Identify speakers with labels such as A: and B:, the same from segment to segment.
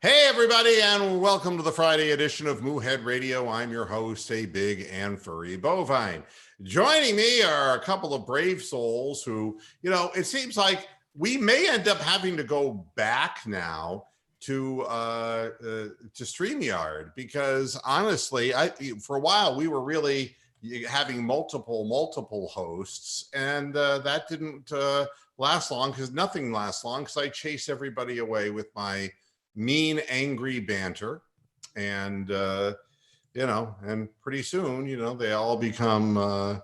A: Hey, everybody, and welcome to the Friday edition of Moohead Radio. I'm your host, a big and furry bovine. Joining me are a couple of brave souls who, it seems like we may end up having to go back now to StreamYard because honestly, for a while we were really having multiple hosts, and that didn't last long because nothing lasts long because I chase everybody away with my mean, angry banter. And, and pretty soon, they all become,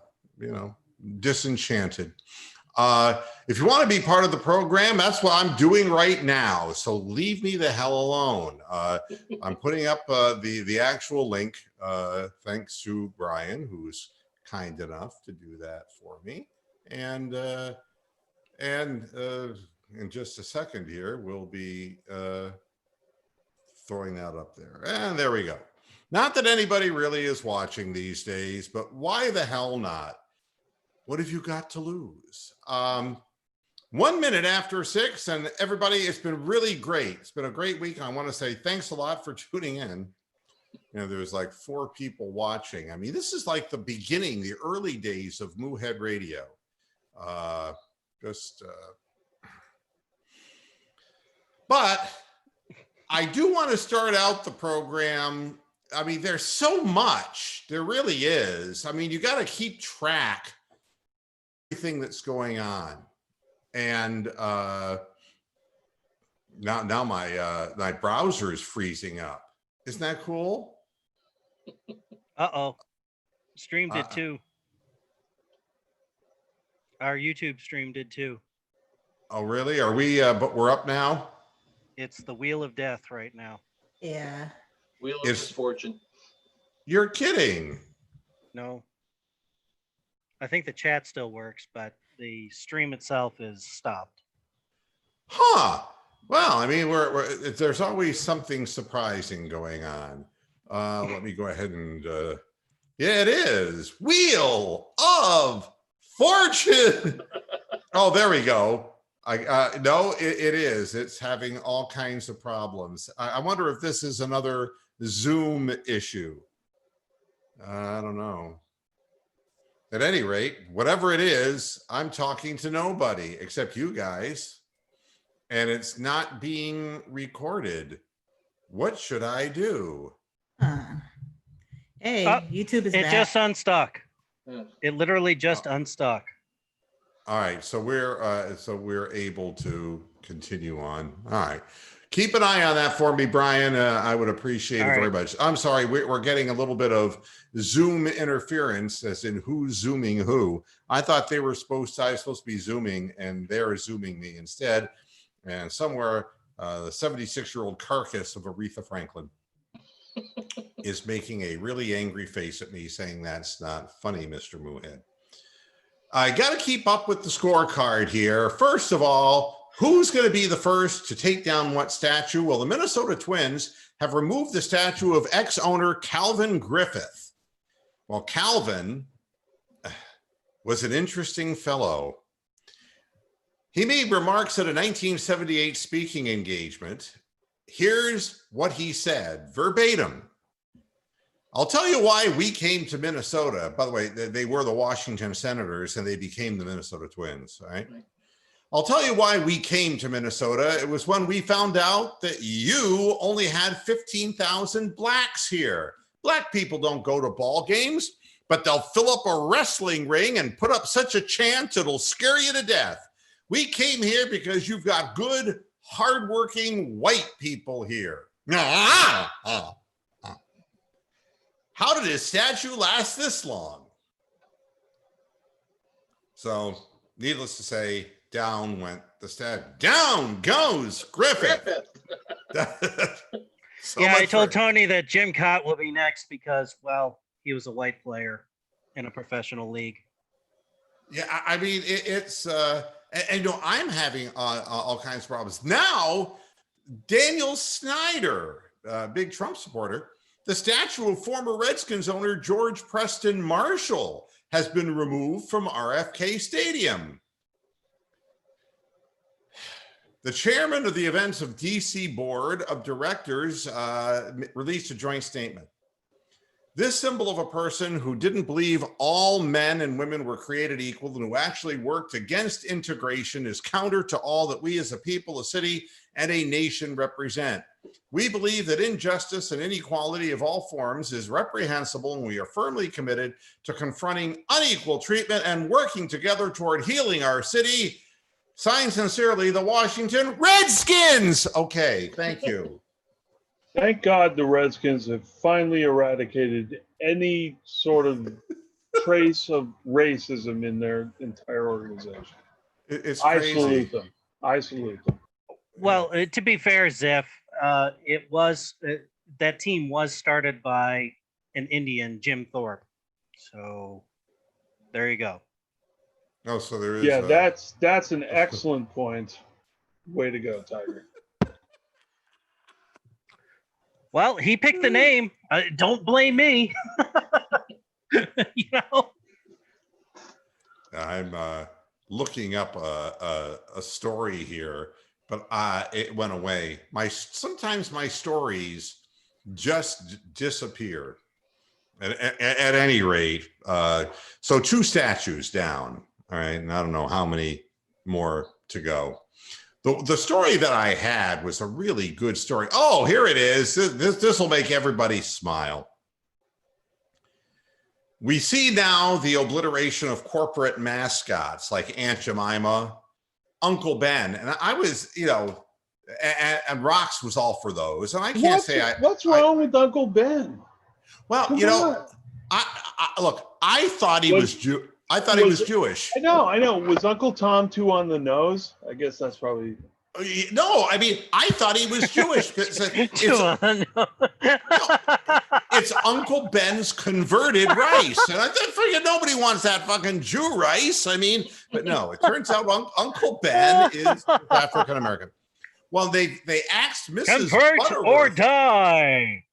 A: disenchanted. If you want to be part of the program, that's what I'm doing right now. So leave me the hell alone. I'm putting up the actual link, thanks to Brian, who's kind enough to do that for me. And in just a second here, we'll be throwing that up there. And there we go. Not that anybody really is watching these days, but why the hell not? What have you got to lose? 1 minute after 6, and everybody, it's been really great. It's been a great week. I want to say thanks a lot for tuning in. There's like 4 people watching. I mean, this is like the beginning, the early days of Moohead Radio. But I do want to start out the program. I mean, there's so much. There really is. I mean, you got to keep track of everything that's going on. And now my browser is freezing up. Isn't that cool?
B: Uh-oh. Stream did too. Our YouTube stream did too.
A: Oh, really? Are we, but we're up now?
B: It's the Wheel of Death right now.
C: Yeah.
D: Wheel of Misfortune.
A: You're kidding.
B: No. I think the chat still works, but the stream itself is stopped.
A: Huh. Well, I mean, there's always something surprising going on. Let me go ahead and, yeah, it is. Wheel of Fortune. Oh, there we go. No, it is. It's having all kinds of problems. I wonder if this is another Zoom issue. I don't know. At any rate, whatever it is, I'm talking to nobody except you guys, and it's not being recorded. What should I do?
C: Hey, YouTube is
B: back. It just unstuck.
D: Yeah.
B: It literally just unstuck.
A: All right, so we're able to continue on. All right, keep an eye on that for me, Brian. I would appreciate it very much. I'm sorry, we're getting a little bit of Zoom interference, as in who's zooming who. I thought I was supposed to be zooming, and they're zooming me instead. And somewhere, the 76-year-old carcass of Aretha Franklin is making a really angry face at me, saying that's not funny, Mr. Moohead. I got to keep up with the scorecard here. First of all, who's going to be the first to take down what statue? Well, the Minnesota Twins have removed the statue of ex-owner Calvin Griffith. Well, Calvin was an interesting fellow. He made remarks at a 1978 speaking engagement. Here's what he said, verbatim. I'll tell you why we came to Minnesota. By the way, they were the Washington Senators and they became the Minnesota Twins, right? I'll tell you why we came to Minnesota. It was when we found out that you only had 15,000 blacks here. Black people don't go to ball games, but they'll fill up a wrestling ring and put up such a chant it'll scare you to death. We came here because you've got good, hardworking white people here. How did his statue last this long? So, needless to say, down went the statue. Down goes Griffith.
B: Yeah, I told Tony that Jim Cott will be next because, well, he was a white player in a professional league.
A: Yeah, I mean, it's, I'm having all kinds of problems. Now, Daniel Snyder, big Trump supporter, the statue of former Redskins owner George Preston Marshall has been removed from RFK Stadium. The chairman of the Events of DC Board of Directors released a joint statement. This symbol of a person who didn't believe all men and women were created equal and who actually worked against integration is counter to all that we as a people, a city, and a nation represent. We believe that injustice and inequality of all forms is reprehensible, and we are firmly committed to confronting unequal treatment and working together toward healing our city. Signed sincerely, the Washington Redskins. Okay, thank you.
C: Thank God the Redskins have finally eradicated any sort of trace of racism in their entire organization.
A: It's
C: I
A: crazy.
C: salute them. I salute them.
B: Well, to be fair, Ziff, it was that team was started by an Indian, Jim Thorpe. So there you go.
A: Oh, so there is.
C: Yeah, that's an excellent point. Way to go, Tiger.
B: Well, he picked the name. Don't blame me. You know.
A: I'm looking up a story here, but it went away. Sometimes my stories just disappear. At any rate, so 2 statues down. All right, and I don't know how many more to go. The story that I had was a really good story. Oh, here it is. This will make everybody smile. We see now the obliteration of corporate mascots like Aunt Jemima, Uncle Ben, and I was, and Rox was all for those. And I can't
C: what's wrong with Uncle Ben?
A: Well,
C: Come on.
A: look, I thought he was Jew. I thought he was Jewish.
C: I know. Was Uncle Tom too on the nose? I guess that's probably.
A: No, I mean, I thought he was Jewish. It's Uncle Ben's converted rice. And I figured nobody wants that fucking Jew rice. I mean, but no, it turns out Uncle Ben is African-American. Well, they asked Mrs.
B: Convert
A: Butterworth,
B: or die.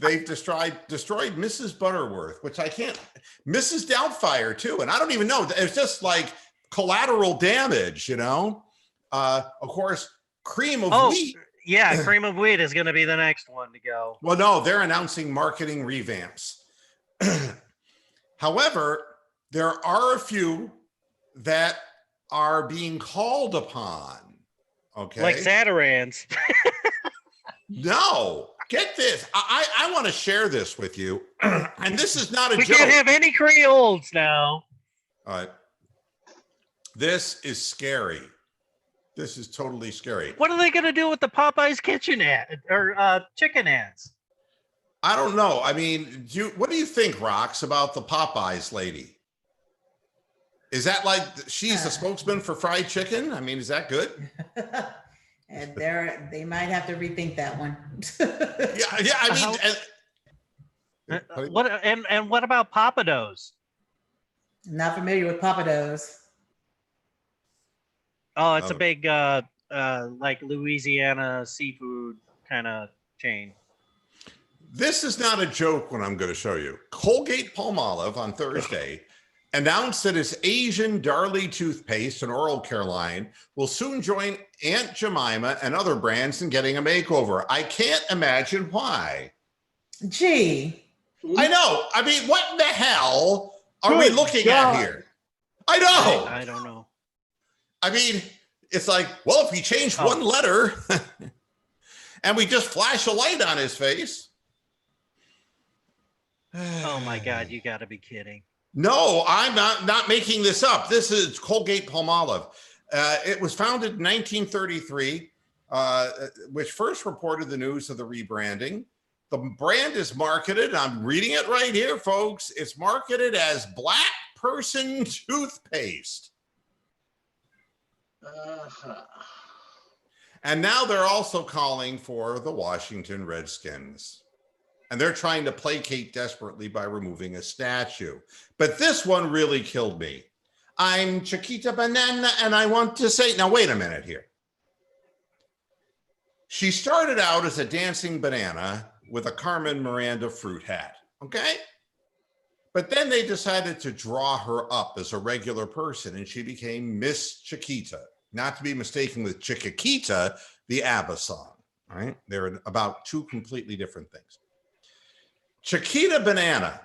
A: They've destroyed Mrs. Butterworth, which I can't. Mrs. Doubtfire too, and I don't even know. It's just like collateral damage, Of course, cream of wheat.
B: Yeah, cream of wheat is going to be the next one to go.
A: Well, no, they're announcing marketing revamps. However, there are a few that are being called upon. Okay,
B: Like Zatarans.
A: No. Get this. I want to share this with you. And this is not a joke.
B: We can't have any Creoles now.
A: All right. This is scary. This is totally scary.
B: What are they going to do with the Popeye's kitchen ad or chicken ads?
A: I don't know. I mean, what do you think, Rox, about the Popeyes lady? Is that like she's the spokesman for fried chicken? I mean, is that good?
E: And they might have to rethink that one.
A: Yeah. I mean,
B: what about Papados?
E: Not familiar with Papados.
B: Oh, it's a big like Louisiana seafood kind of chain.
A: this is not a joke. What I'm going to show you, Colgate-Palmolive on Thursday announced that its Asian Darlie toothpaste and oral care line will soon join Aunt Jemima and other brands in getting a makeover. I can't imagine why.
E: Gee.
A: I know. I mean, what in the hell are we looking at here? I know.
B: I don't know.
A: I mean, it's like, well, if we change one letter and we just flash a light on his face.
B: Oh my God, you got to be kidding.
A: No, I'm not making this up. This is Colgate-Palmolive. It was founded in 1933, which first reported the news of the rebranding. The brand is marketed, I'm reading it right here, folks. It's marketed as Black Person Toothpaste. And now they're also calling for the Washington Redskins. And they're trying to placate desperately by removing a statue. But this one really killed me. I'm Chiquita Banana, and I want to say, now wait a minute here. She started out as a dancing banana with a Carmen Miranda fruit hat, okay? But then they decided to draw her up as a regular person, and she became Miss Chiquita. not to be mistaken with Chiquita, the ABBA song. All right, they're about two completely different things. Chiquita Banana.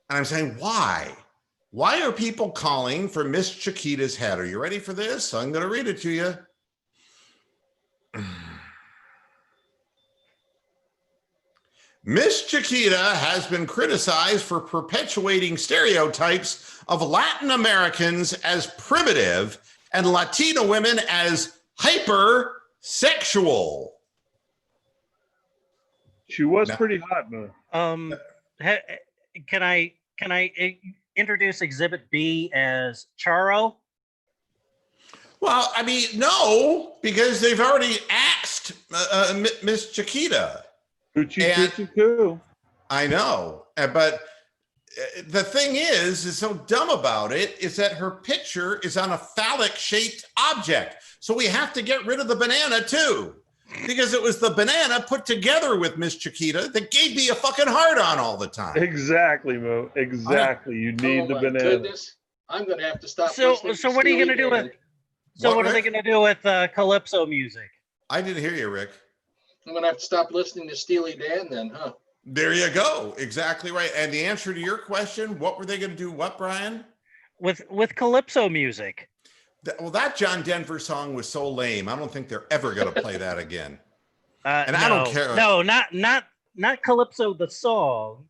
A: And I'm saying, why? Why are people calling for Miss Chiquita's head? Are you ready for this? I'm going to read it to you. Miss Chiquita has been criticized for perpetuating stereotypes of Latin Americans as primitive and Latina women as hypersexual.
C: She was pretty hot, man.
B: Can I introduce Exhibit B as Charo?
A: Well, I mean, no, because they've already axed Miss Chiquita.
C: Coochie.
A: I know, but the thing is so dumb about it is that her picture is on a phallic-shaped object. So we have to get rid of the banana too, because it was the banana put together with Miss Chiquita that gave me a fucking hard on all the time.
C: Exactly, Mo. Exactly. You need the banana.
D: Goodness. I'm going to have to stop.
B: So what are you going to do with? So what are they going to do with calypso music?
A: I didn't hear you, Rick.
D: I'm going to have to stop listening to Steely Dan then, huh?
A: There you go. Exactly right. And the answer to your question, what were they going to do? What, Brian?
B: With calypso music.
A: Well, that John Denver song was so lame. I don't think they're ever going to play that again.
B: And
A: I don't care.
B: No, not Calypso the song.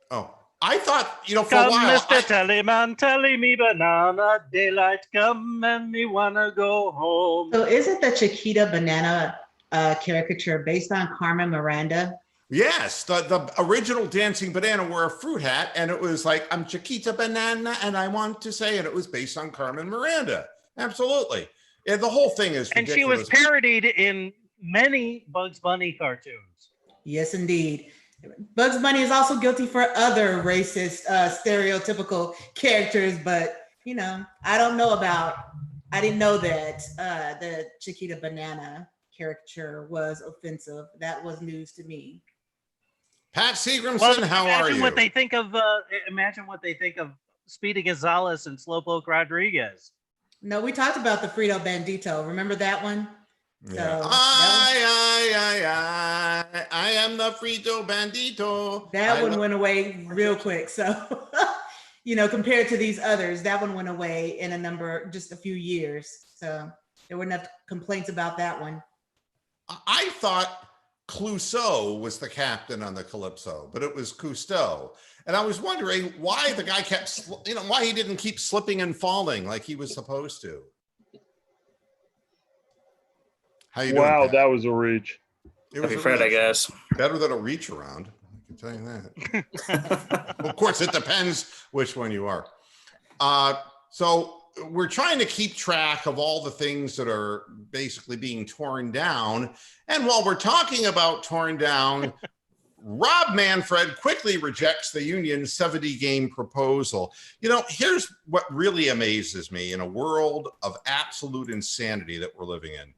A: Oh, I thought, for
B: come,
A: a while.
B: Mr. Tellyman, telling me banana, daylight come and me wanna go home.
E: So isn't the Chiquita Banana caricature based on Carmen Miranda?
A: Yes, the original Dancing Banana wore a fruit hat, and it was like, I'm Chiquita Banana, and I want to say, and it was based on Carmen Miranda. Absolutely. Yeah, the whole thing is ridiculous.
B: And she was parodied in many Bugs Bunny cartoons.
E: Yes, indeed. Bugs Bunny is also guilty for other racist, stereotypical characters, but, I don't know I didn't know that the Chiquita Banana caricature was offensive. That was news to me.
A: Pat Seagramson, how are you?
B: Imagine what they think of Speedy Gonzalez and Slowpoke Rodriguez.
E: No, we talked about the Frito Bandito. Remember that one?
A: Yeah.
E: So,
A: I am the Frito Bandito.
E: That one went away real quick. So, compared to these others, that one went away in just a few years. So there weren't enough complaints about that one.
A: I thought Clouseau was the captain on the Calypso, but it was Cousteau. And I was wondering why the guy kept, why he didn't keep slipping and falling like he was supposed to. How you doing?
C: Wow,
A: Pat?
C: that was a reach.
A: It was
F: Happy Friday, guys.
A: Better than a reach around. I can tell you that. Well, of course, it depends which one you are. So we're trying to keep track of all the things that are basically being torn down. And while we're talking about torn down, Rob Manfred quickly rejects the union's 70-game proposal. Here's what really amazes me in a world of absolute insanity that we're living in.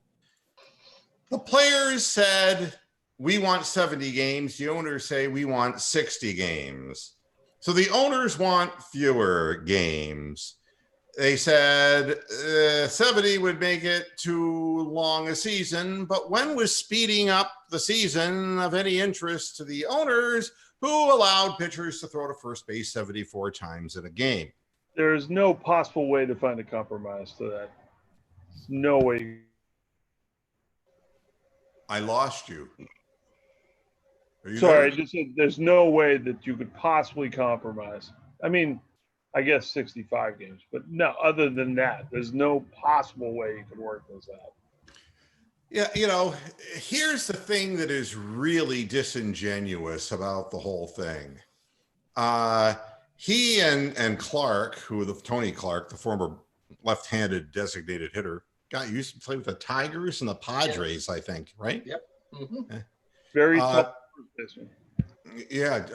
A: The players said, we want 70 games. The owners say we want 60 games. So the owners want fewer games. They said 70 would make it too long a season, but when was speeding up the season of any interest to the owners who allowed pitchers to throw to first base 74 times in a game?
C: There's no possible way to find a compromise to that. There's no way.
A: I lost you.
C: Sorry, I just said there's no way that you could possibly compromise. I mean, I guess 65 games, but no, other than that, there's no possible way you could work this out.
A: Yeah, here's the thing that is really disingenuous about the whole thing. He and Clark, Tony Clark, the former left-handed designated hitter, used to play with the Tigers and the Padres, I think, right?
D: Yep. Mm-hmm.
C: Very tough.
A: Yeah.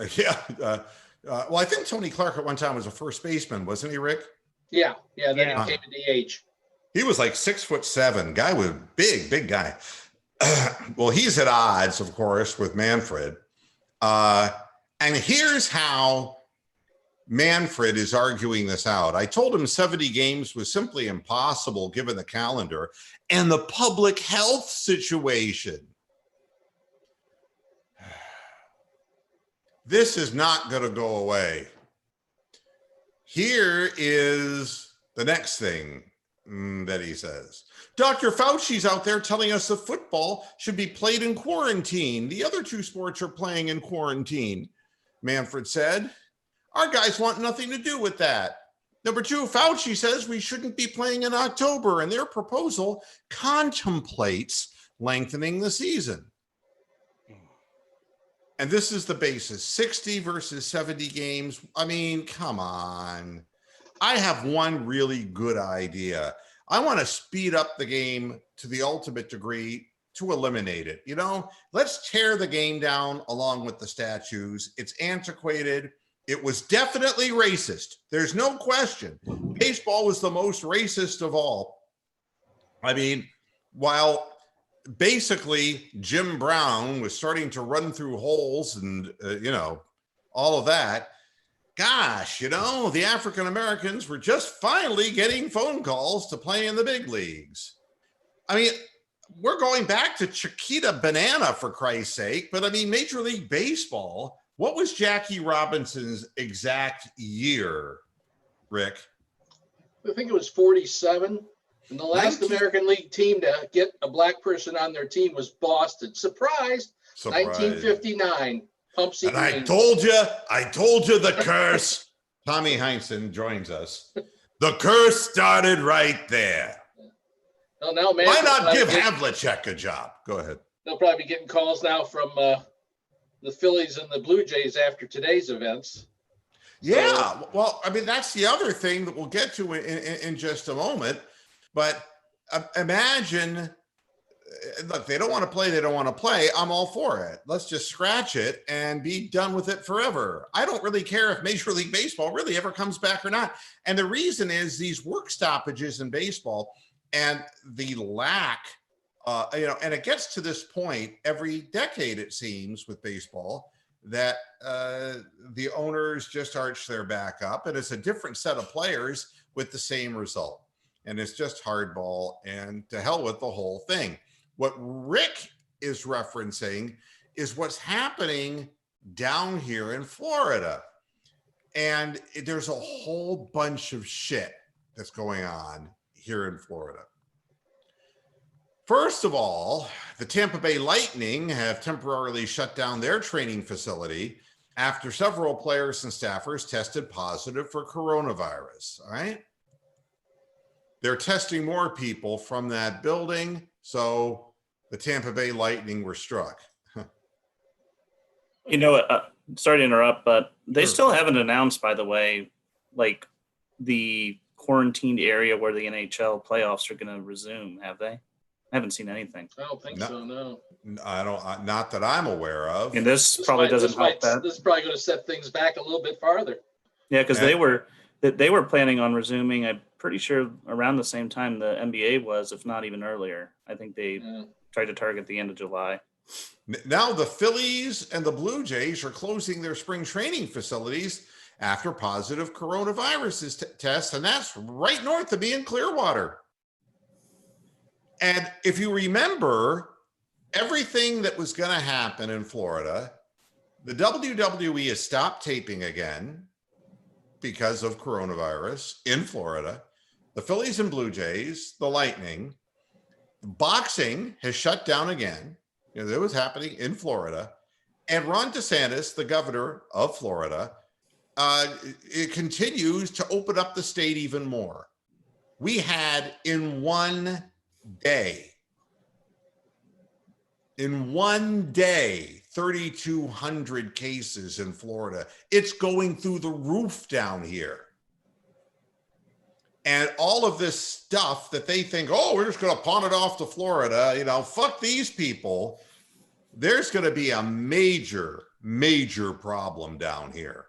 A: Well, I think Tony Clark at one time was a first baseman, wasn't he, Rick?
D: Yeah. Then he came to DH.
A: He was like 6'7". Guy was big guy. Well, he's at odds, of course, with Manfred. And here's how Manfred is arguing this out. I told him 70 games was simply impossible given the calendar and the public health situation. This is not going to go away. Here is the next thing that he says. Dr. Fauci's out there telling us that football should be played in quarantine. The other two sports are playing in quarantine, Manfred said. Our guys want nothing to do with that. Number two, Fauci says we shouldn't be playing in October, and their proposal contemplates lengthening the season. And this is the basis, 60 versus 70 games. I mean, come on. I have one really good idea. I want to speed up the game to the ultimate degree to eliminate it. You know, let's tear the game down along with the statues. It's antiquated. It was definitely racist. There's no question. Baseball was the most racist of all. I mean, while basically Jim Brown was starting to run through holes and, you know, all of that, gosh, you know, the African Americans were just finally getting phone calls to play in the big leagues. I mean, we're going back to Chiquita Banana, for Christ's sake. But I mean, Major League Baseball, what was Jackie Robinson's exact year, Rick?
D: I think it was 47. And the last
A: 19
D: American League team to get a black person on their team was Boston. Surprise! 1959. Pump seat.
A: And I told you the curse. Tommy Heinsohn joins us. The curse started right there.
D: Well, now, man,
A: why not give Havlicek a job? Go ahead.
D: They'll probably be getting calls now from the Phillies and the Blue Jays after today's events.
A: Yeah, well, I mean, that's the other thing that we'll get to in just a moment. But imagine, look, they don't want to play. They don't want to play. I'm all for it. Let's just scratch it and be done with it forever. I don't really care if Major League Baseball really ever comes back or not. And the reason is these work stoppages in baseball and the lack, you know, and it gets to this point every decade, it seems, with baseball, that the owners just arch their back up and it's a different set of players with the same result. And it's just hardball and to hell with the whole thing. What Rick is referencing is what's happening down here in Florida. And there's a whole bunch of shit that's going on here in Florida. First of all, the Tampa Bay Lightning have temporarily shut down their training facility after several players and staffers tested positive for coronavirus. All right. They're testing more people from that building. So the Tampa Bay Lightning were struck.
F: You know, sorry to interrupt, but they
A: Sure.
F: still haven't announced, by the way, like the quarantined area where the NHL playoffs are going to resume, have they? I haven't seen anything.
D: I don't think
A: No.
D: so, no.
A: I don't, not that I'm aware of.
F: And this probably doesn't help that.
D: This is probably going to set things back a little bit farther.
F: Yeah, because
A: Yeah.
F: they were planning on resuming, I'm pretty sure around the same time the NBA was, if not even earlier. I think they
D: Yeah.
F: tried to target the end of July.
A: Now the Phillies and the Blue Jays are closing their spring training facilities after positive coronavirus tests, and that's right north of me in Clearwater. And if you remember everything that was going to happen in Florida, the WWE has stopped taping again because of coronavirus in Florida. The Phillies and Blue Jays, the Lightning, boxing has shut down again. You know, that was happening in Florida. And Ron DeSantis, the governor of Florida, it continues to open up the state even more. We had in one day, 3,200 cases in Florida. It's going through the roof down here. And all of this stuff that they think, oh, we're just going to pawn it off to Florida, you know, fuck these people. There's going to be a major, major problem down here.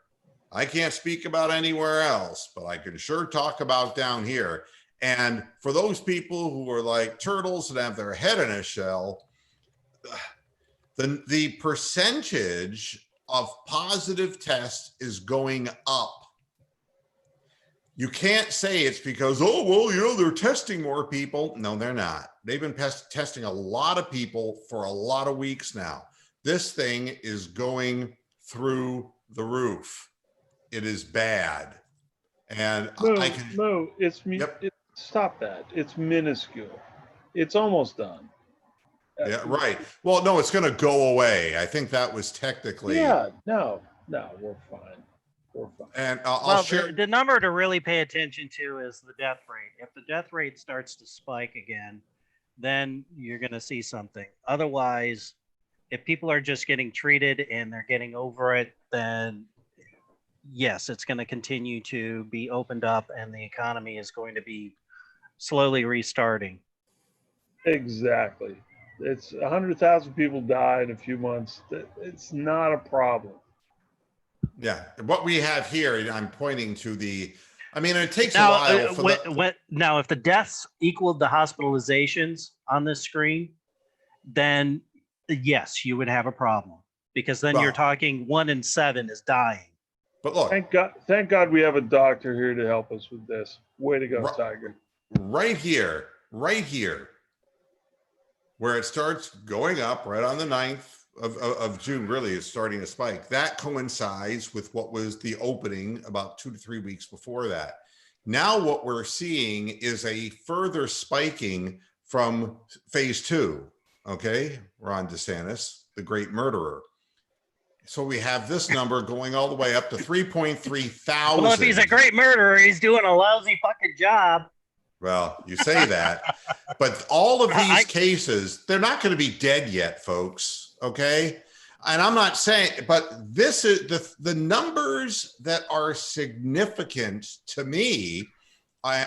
A: I can't speak about anywhere else, but I can sure talk about down here. And for those people who are like turtles and have their head in a shell, the percentage of positive tests is going up You can't say it's because, oh, well, you know, they're testing more people. No, they're not. They've been testing a lot of people for a lot of weeks now. This thing is going through the roof. It is bad. And I can.
C: No,
A: Yep.
C: Stop that. It's minuscule. It's almost done.
A: Yeah, right. Well, no, it's going to go away. I think that was technically.
C: Yeah, no, we're fine. We're fine.
A: And I'll
B: Well,
A: share.
B: the number to really pay attention to is the death rate. If the death rate starts to spike again, then you're going to see something. Otherwise, if people are just getting treated and they're getting over it, then yes, it's going to continue to be opened up and the economy is going to be slowly restarting.
C: Exactly. It's 100,000 people die in a few months. It's not a problem.
A: Yeah. What we have here, and I'm pointing to the, I mean, it takes a while for
B: now, if the deaths equaled the hospitalizations on this screen, then yes, you would have a problem because then you're talking 1 in 7 is dying.
A: But look,
C: thank God we have a doctor here to help us with this. Way to go, Tiger.
A: Right here, where it starts going up right on the 9th of June, really is starting to spike. That coincides with what was the opening about 2 to 3 weeks before that. Now what we're seeing is a further spiking from phase 2. Okay, Ron DeSantis, the great murderer. So we have this number going all the way up to 3.3 thousand.
B: Well, if he's a great murderer, he's doing a lousy fucking job.
A: Well, you say that, but all of these cases, they're not going to be dead yet, folks. Okay. And I'm not saying, but this is the numbers that are significant to me.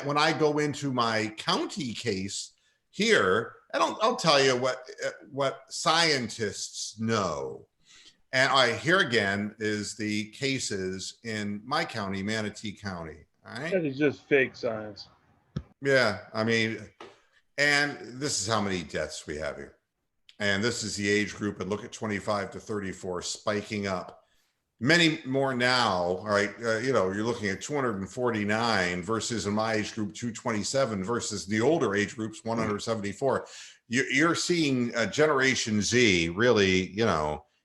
A: When I go into my county case here, I'll tell you what scientists know. And here again is the cases in my county, Manatee County. All right.
C: That is just fake science.
A: Yeah. I mean, and this is how many deaths we have here. And this is the age group. And look at 25 to 34 spiking up. Many more now. All right. You're looking at 249 versus in my age group, 227 versus the older age groups, 174. You're seeing Generation Z really,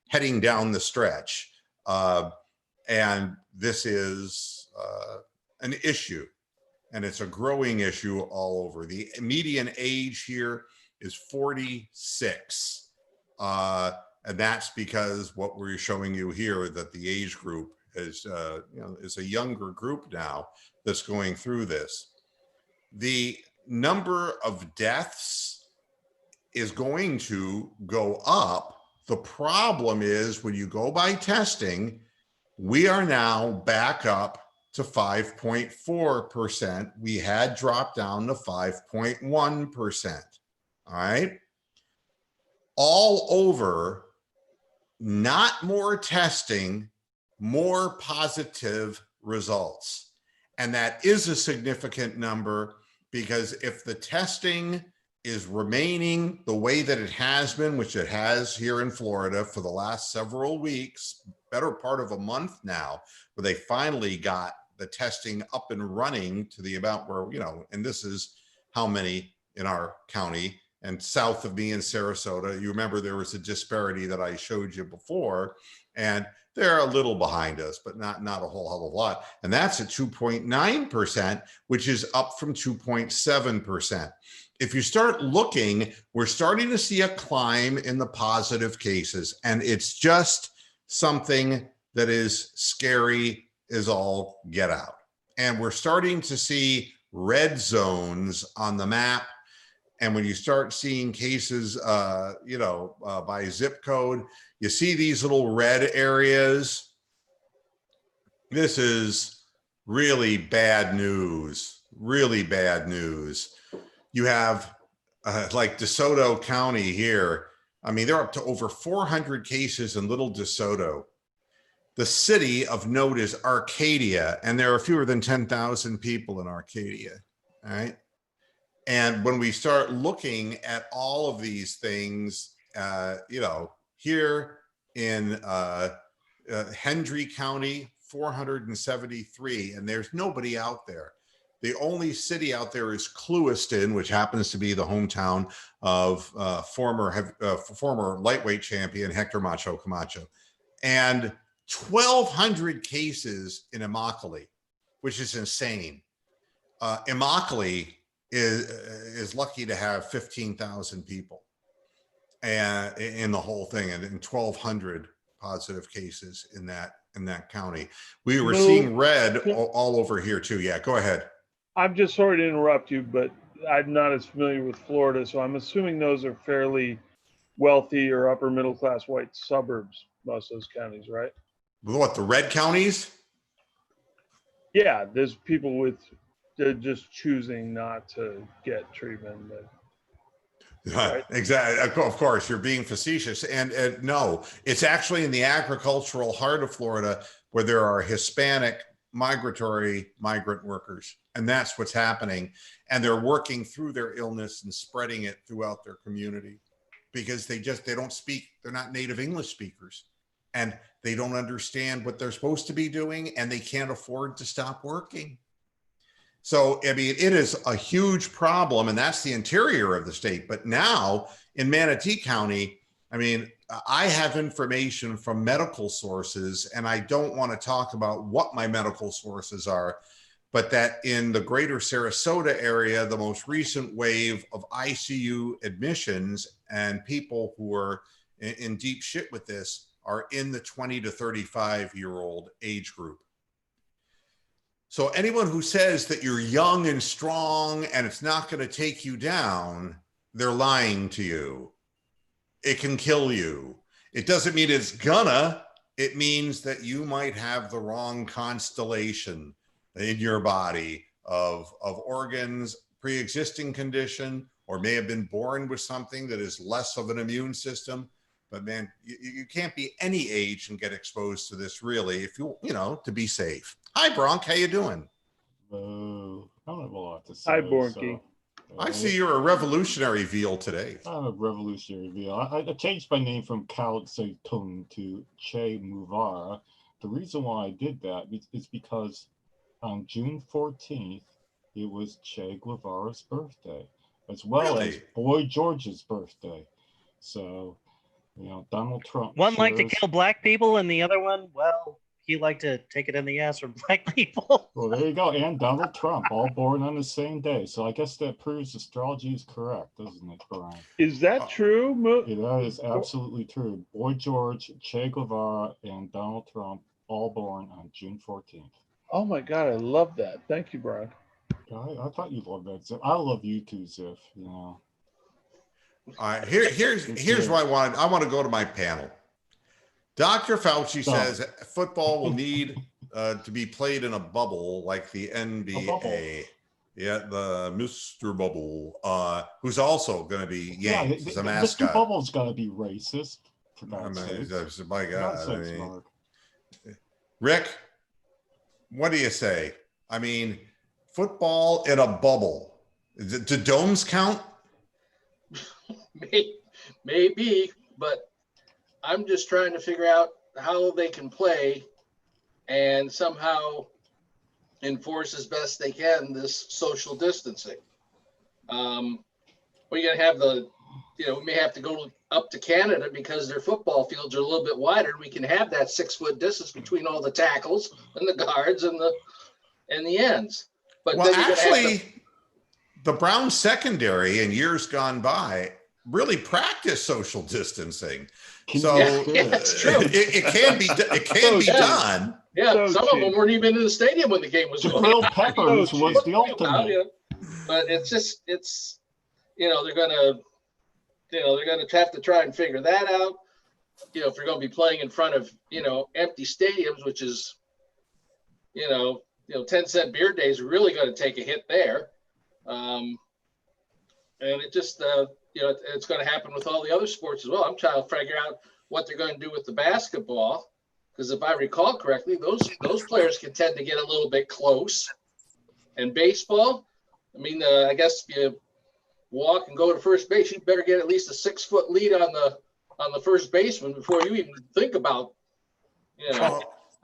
A: heading down the stretch. And this is an issue, and it's a growing issue all over. The median age here is 46. And that's because what we're showing you here, that the age group is a younger group now that's going through this. The number of deaths is going to go up. The problem is when you go by testing, we are now back up to 5.4%. We had dropped down to 5.1%. All right. All over, not more testing, more positive results. And that is a significant number, because if the testing is remaining the way that it has been, which it has here in Florida for the last several weeks, better part of a month now, where they finally got the testing up and running to the amount where, and this is how many in our county and south of me in Sarasota. You remember there was a disparity that I showed you before, and they're a little behind us, but not a whole hell of a lot. And that's at 2.9%, which is up from 2.7%. If you start looking, we're starting to see a climb in the positive cases, and it's just something that is scary as all get out. And we're starting to see red zones on the map. And when you start seeing cases, by zip code, you see these little red areas. This is really bad news, really bad news. You have like DeSoto County here. I mean, they're up to over 400 cases in Little DeSoto. The city of note is Arcadia, and there are fewer than 10,000 people in Arcadia, all right? And when we start looking at all of these things, here in Hendry County, 473, and there's nobody out there. The only city out there is Clewiston, which happens to be the hometown of former lightweight champion Hector Macho Camacho, and 1,200 cases in Immokalee, which is insane. Immokalee is lucky to have 15,000 people and in the whole thing, and 1,200 positive cases in that county. We were seeing red all over here too. Yeah, go ahead.
C: I'm just sorry to interrupt you, but I'm not as familiar with Florida, so I'm assuming those are fairly wealthy or upper middle class white suburbs, most of those counties, right?
A: What, the red counties?
C: Yeah, there's people with they're just choosing not to get treatment.
A: Right. Exactly. Of course, you're being facetious. And no, it's actually in the agricultural heart of Florida where there are Hispanic migrant workers. And that's what's happening. And they're working through their illness and spreading it throughout their community because they don't speak, they're not native English speakers. And they don't understand what they're supposed to be doing, and they can't afford to stop working. So, I mean, it is a huge problem, and that's the interior of the state. But now in Manatee County, I mean, I have information from medical sources, and I don't want to talk about what my medical sources are, but that in the greater Sarasota area, the most recent wave of ICU admissions and people who are in deep shit with this are in the 20 to 35-year-old age group. So anyone who says that you're young and strong and it's not going to take you down, they're lying to you. It can kill you. It doesn't mean it's gonna. It means that you might have the wrong constellation in your body of organs, pre-existing condition, or may have been born with something that is less of an immune system. But man, you can't be any age and get exposed to this really, if you to be safe. Hi, Bronk. How you doing?
G: I don't have a lot to say.
C: Hi, Borky.
A: I see you're a revolutionary veal today.
G: I'm a revolutionary veal. I changed my name from Cao Zedong to Che Guevara. The reason why I did that is because on June 14th, it was Che Guevara's birthday, as well as Boy George's birthday. So, Donald Trump.
B: One liked to kill black people, and the other one, well, he liked to take it in the ass from black people.
G: Well, there you go. And Donald Trump, all born on the same day. So I guess that proves astrology is correct, doesn't it, Brian?
C: Is that true?
G: That is absolutely true. Boy George, Che Guevara, and Donald Trump, all born on June 14th.
C: Oh my God, I love that. Thank you, Brian.
G: I thought you loved that, Ziff. I love you too, Ziff.
A: All right, here's what I want to go to my panel. Dr. Fauci says football will need to be played in a bubble like the NBA. Yeah, the Mr. Bubble, who's also going to be yanked as a mascot.
G: Mr. Bubble's going to be racist.
A: My God. Rick, what do you say? I mean, football in a bubble. Do domes count?
D: Maybe, but I'm just trying to figure out how they can play and somehow enforce as best they can this social distancing. We're going to have we may have to go up to Canada because their football fields are a little bit wider. We can have that 6-foot distance between all the tackles and the guards and the ends. But
A: well, actually, the Browns secondary in years gone by really practice social distancing. So
D: that's true.
A: It can be done.
D: Yeah, so some of them weren't even in the stadium when the game was going.
G: Jabril Peppers was the ultimate.
D: But it's they're gonna have to try and figure that out. If they're gonna be playing in front of empty stadiums, which is 10-cent beer days are really going to take a hit there. And it just it's going to happen with all the other sports as well. I'm trying to figure out what they're going to do with the basketball, because if I recall correctly, those players can tend to get a little bit close. And baseball, I mean, I guess if you walk and go to first base, you better get at least a 6-foot lead on the first baseman before you even think about.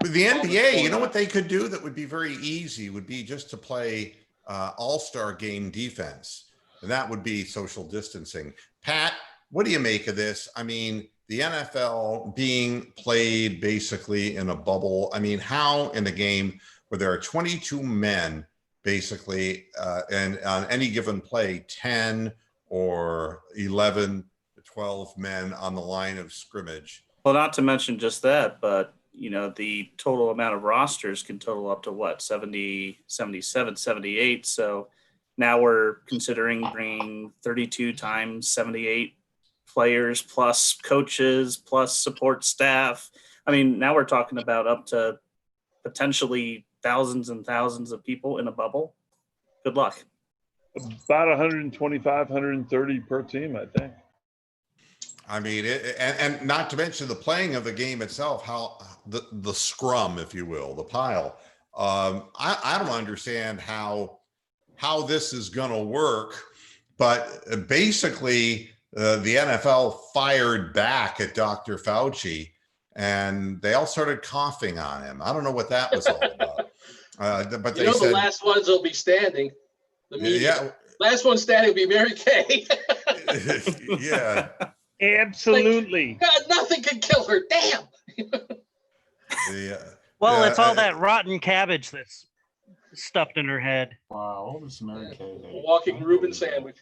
A: With the NBA, you know what they could do that would be very easy would be just to play all-star game defense, and that would be social distancing. Pat, what do you make of this? I mean, the NFL being played basically in a bubble. I mean, how in a game where there are 22 men basically, and on any given play, 10 or 11 to 12 men on the line of scrimmage.
F: Well, not to mention just that, but the total amount of rosters can total up to what, 70, 77, 78. So now we're considering bringing 32 times 78 players plus coaches plus support staff. I mean, now we're talking about up to potentially thousands and thousands of people in a bubble. Good luck.
C: About 125, 130 per team, I think.
A: I mean, and not to mention the playing of the game itself, how the scrum, if you will, the pile. I don't understand how this is going to work, but basically the NFL fired back at Dr. Fauci, and they all started coughing on him. I don't know what that was all about. But they said
D: the last ones will be standing. The media.
A: Yeah.
D: Last one standing will be Mary Kay.
A: Yeah.
C: Absolutely.
D: God, nothing can kill her. Damn.
B: Well, it's all that rotten cabbage that's stuffed in her head.
G: Wow, all this Mary Kay.
D: Walking Reuben sandwich.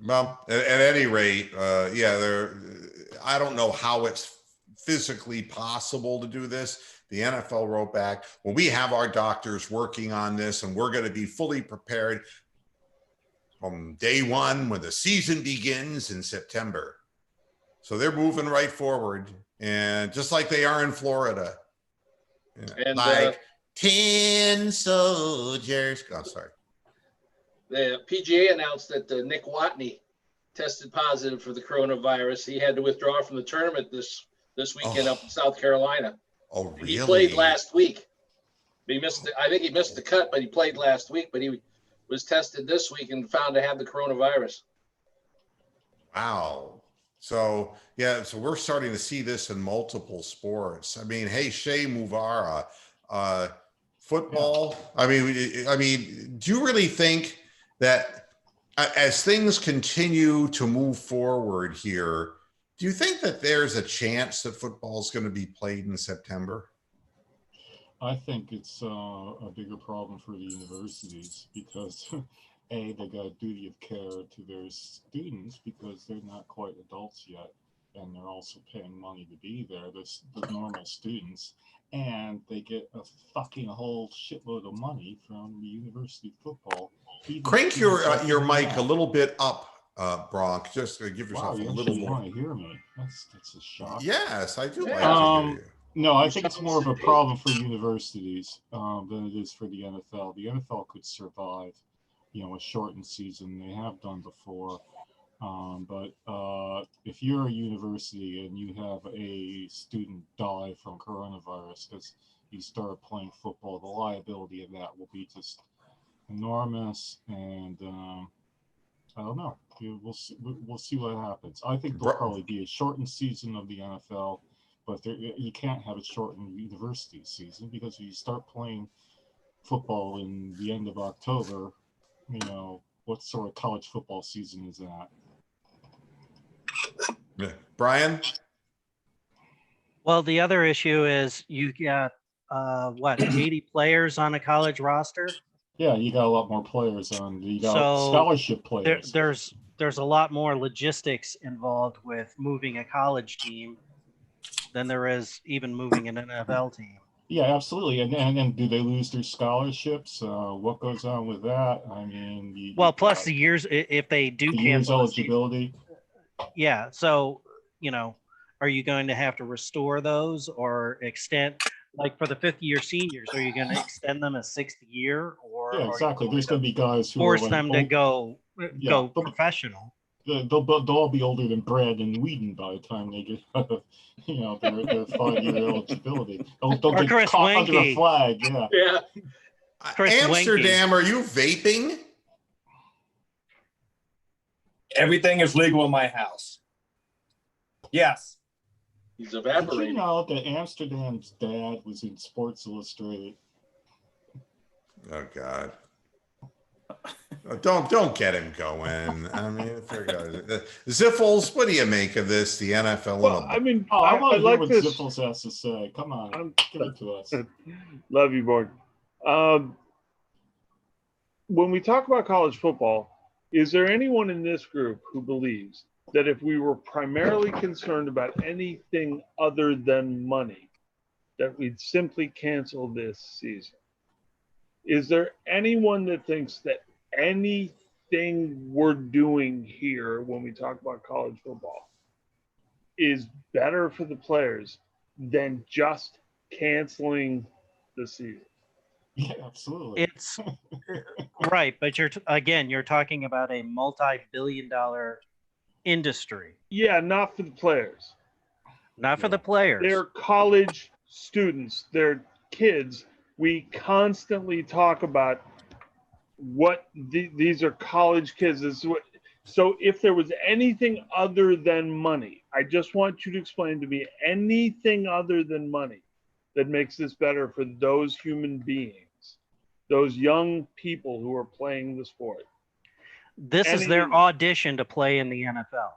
A: Well, at any rate, I don't know how it's physically possible to do this. The NFL wrote back, well, we have our doctors working on this, and we're going to be fully prepared from day one when the season begins in September. So they're moving right forward, and just like they are in Florida.
D: And,
A: like 10 soldiers. Oh, sorry.
D: The PGA announced that Nick Watney tested positive for the coronavirus. He had to withdraw from the tournament this weekend up in South Carolina.
A: Oh, really?
D: He played last week. I think he missed the cut, but he played last week. But he was tested this week and found to have the coronavirus.
A: Wow. So we're starting to see this in multiple sports. I mean, hey, Shea Muvara, football. I mean, do you really think that as things continue to move forward here, do you think that there's a chance that football is going to be played in September?
G: I think it's a bigger problem for the universities because, A, they got a duty of care to their students because they're not quite adults yet, and they're also paying money to be there, the normal students, and they get a fucking whole shitload of money from the university football.
A: Crank your mic a little bit up, Bronk. Just give yourself a little more.
G: Want to hear me? That's a shock.
A: Yes, I do like to hear you.
G: No, I think it's more of a problem for universities than it is for the NFL. The NFL could survive, a shortened season. They have done before. But if you're a university and you have a student die from coronavirus because you start playing football, the liability of that will be just enormous. And I don't know. We'll see what happens. I think there'll probably be a shortened season of the NFL. But you can't have a shortened university season because if you start playing football in the end of October, what sort of college football season is that?
A: Brian?
B: Well, the other issue is you got 80 players on a college roster.
G: Yeah, you got a lot more players on. You got scholarship players.
B: There's a lot more logistics involved with moving a college team than there is even moving an NFL team.
G: Yeah, absolutely. And do they lose their scholarships? What goes on with that? I mean,
B: plus the years, if they do cancel
G: eligibility.
B: Yeah. So, are you going to have to restore those or extend, like for the 5th-year seniors, are you going to extend them a 6th year? Or
G: yeah, exactly. There's going to be guys who
B: force them to go professional.
G: They'll all be older than Brandon Whedon by the time they get their 5-year eligibility. Don't get
B: Chris
G: caught
B: Winky.
G: under a flag. Yeah.
A: Amsterdam, are you vaping?
H: Everything is legal in my house. Yes.
D: He's
G: Did
D: evaporating.
G: you know that Amsterdam's dad was in Sports Illustrated?
A: Oh God. Don't get him going. I mean, fair goes. Ziffles, what do you make of this? The NFL
C: Well,
A: and
C: I mean,
G: Oh, I
C: I
G: want to hear
C: like
G: what
C: this.
G: Zipples has to say. Come on, give it to us.
C: Love you, Borg. When we talk about college football, is there anyone in this group who believes that if we were primarily concerned about anything other than money, that we'd simply cancel this season? Is there anyone that thinks that anything we're doing here when we talk about college football is better for the players than just canceling the season?
G: Yeah, absolutely.
B: It's right, but you're talking about a multi-billion-dollar industry,
C: Yeah, not for the players.
B: not for
G: Yeah.
B: the players.
C: They're college students, they're kids. We constantly talk about what these are college kids. This is what, so if there was anything other than money, I just want you to explain to me anything other than money that makes this better for those human beings, those young people who are playing the sport.
B: This is their
C: Any-
B: audition to play in the NFL.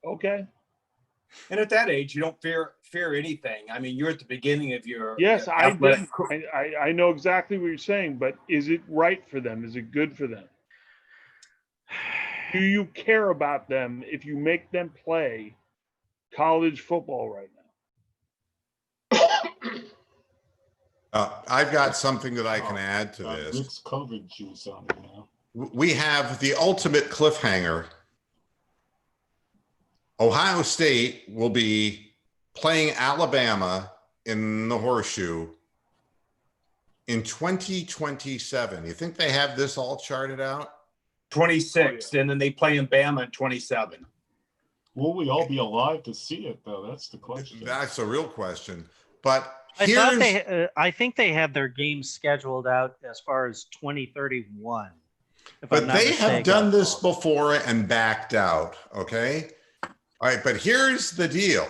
C: Okay.
H: And at that age, you don't fear anything. I mean, you're at the beginning of your
C: Yes, I
H: athletic
C: did. I know exactly what you're saying, but is it right for them? Is it good for them? Do you care about them if you make them play college football right now?
A: I've got something that I can add to this.
G: Rick's COVID juice on it now.
A: We have the ultimate cliffhanger. Ohio State will be playing Alabama in the Horseshoe in 2027. You think they have this all charted out?
H: 26, and then they play in Bama in 27.
G: Will we all be alive to see it, though? That's the question.
A: That's a real question. But
B: I think they have their games scheduled out as far as 2031.
A: But they have done this before and backed out. Okay. All right. But here's the deal.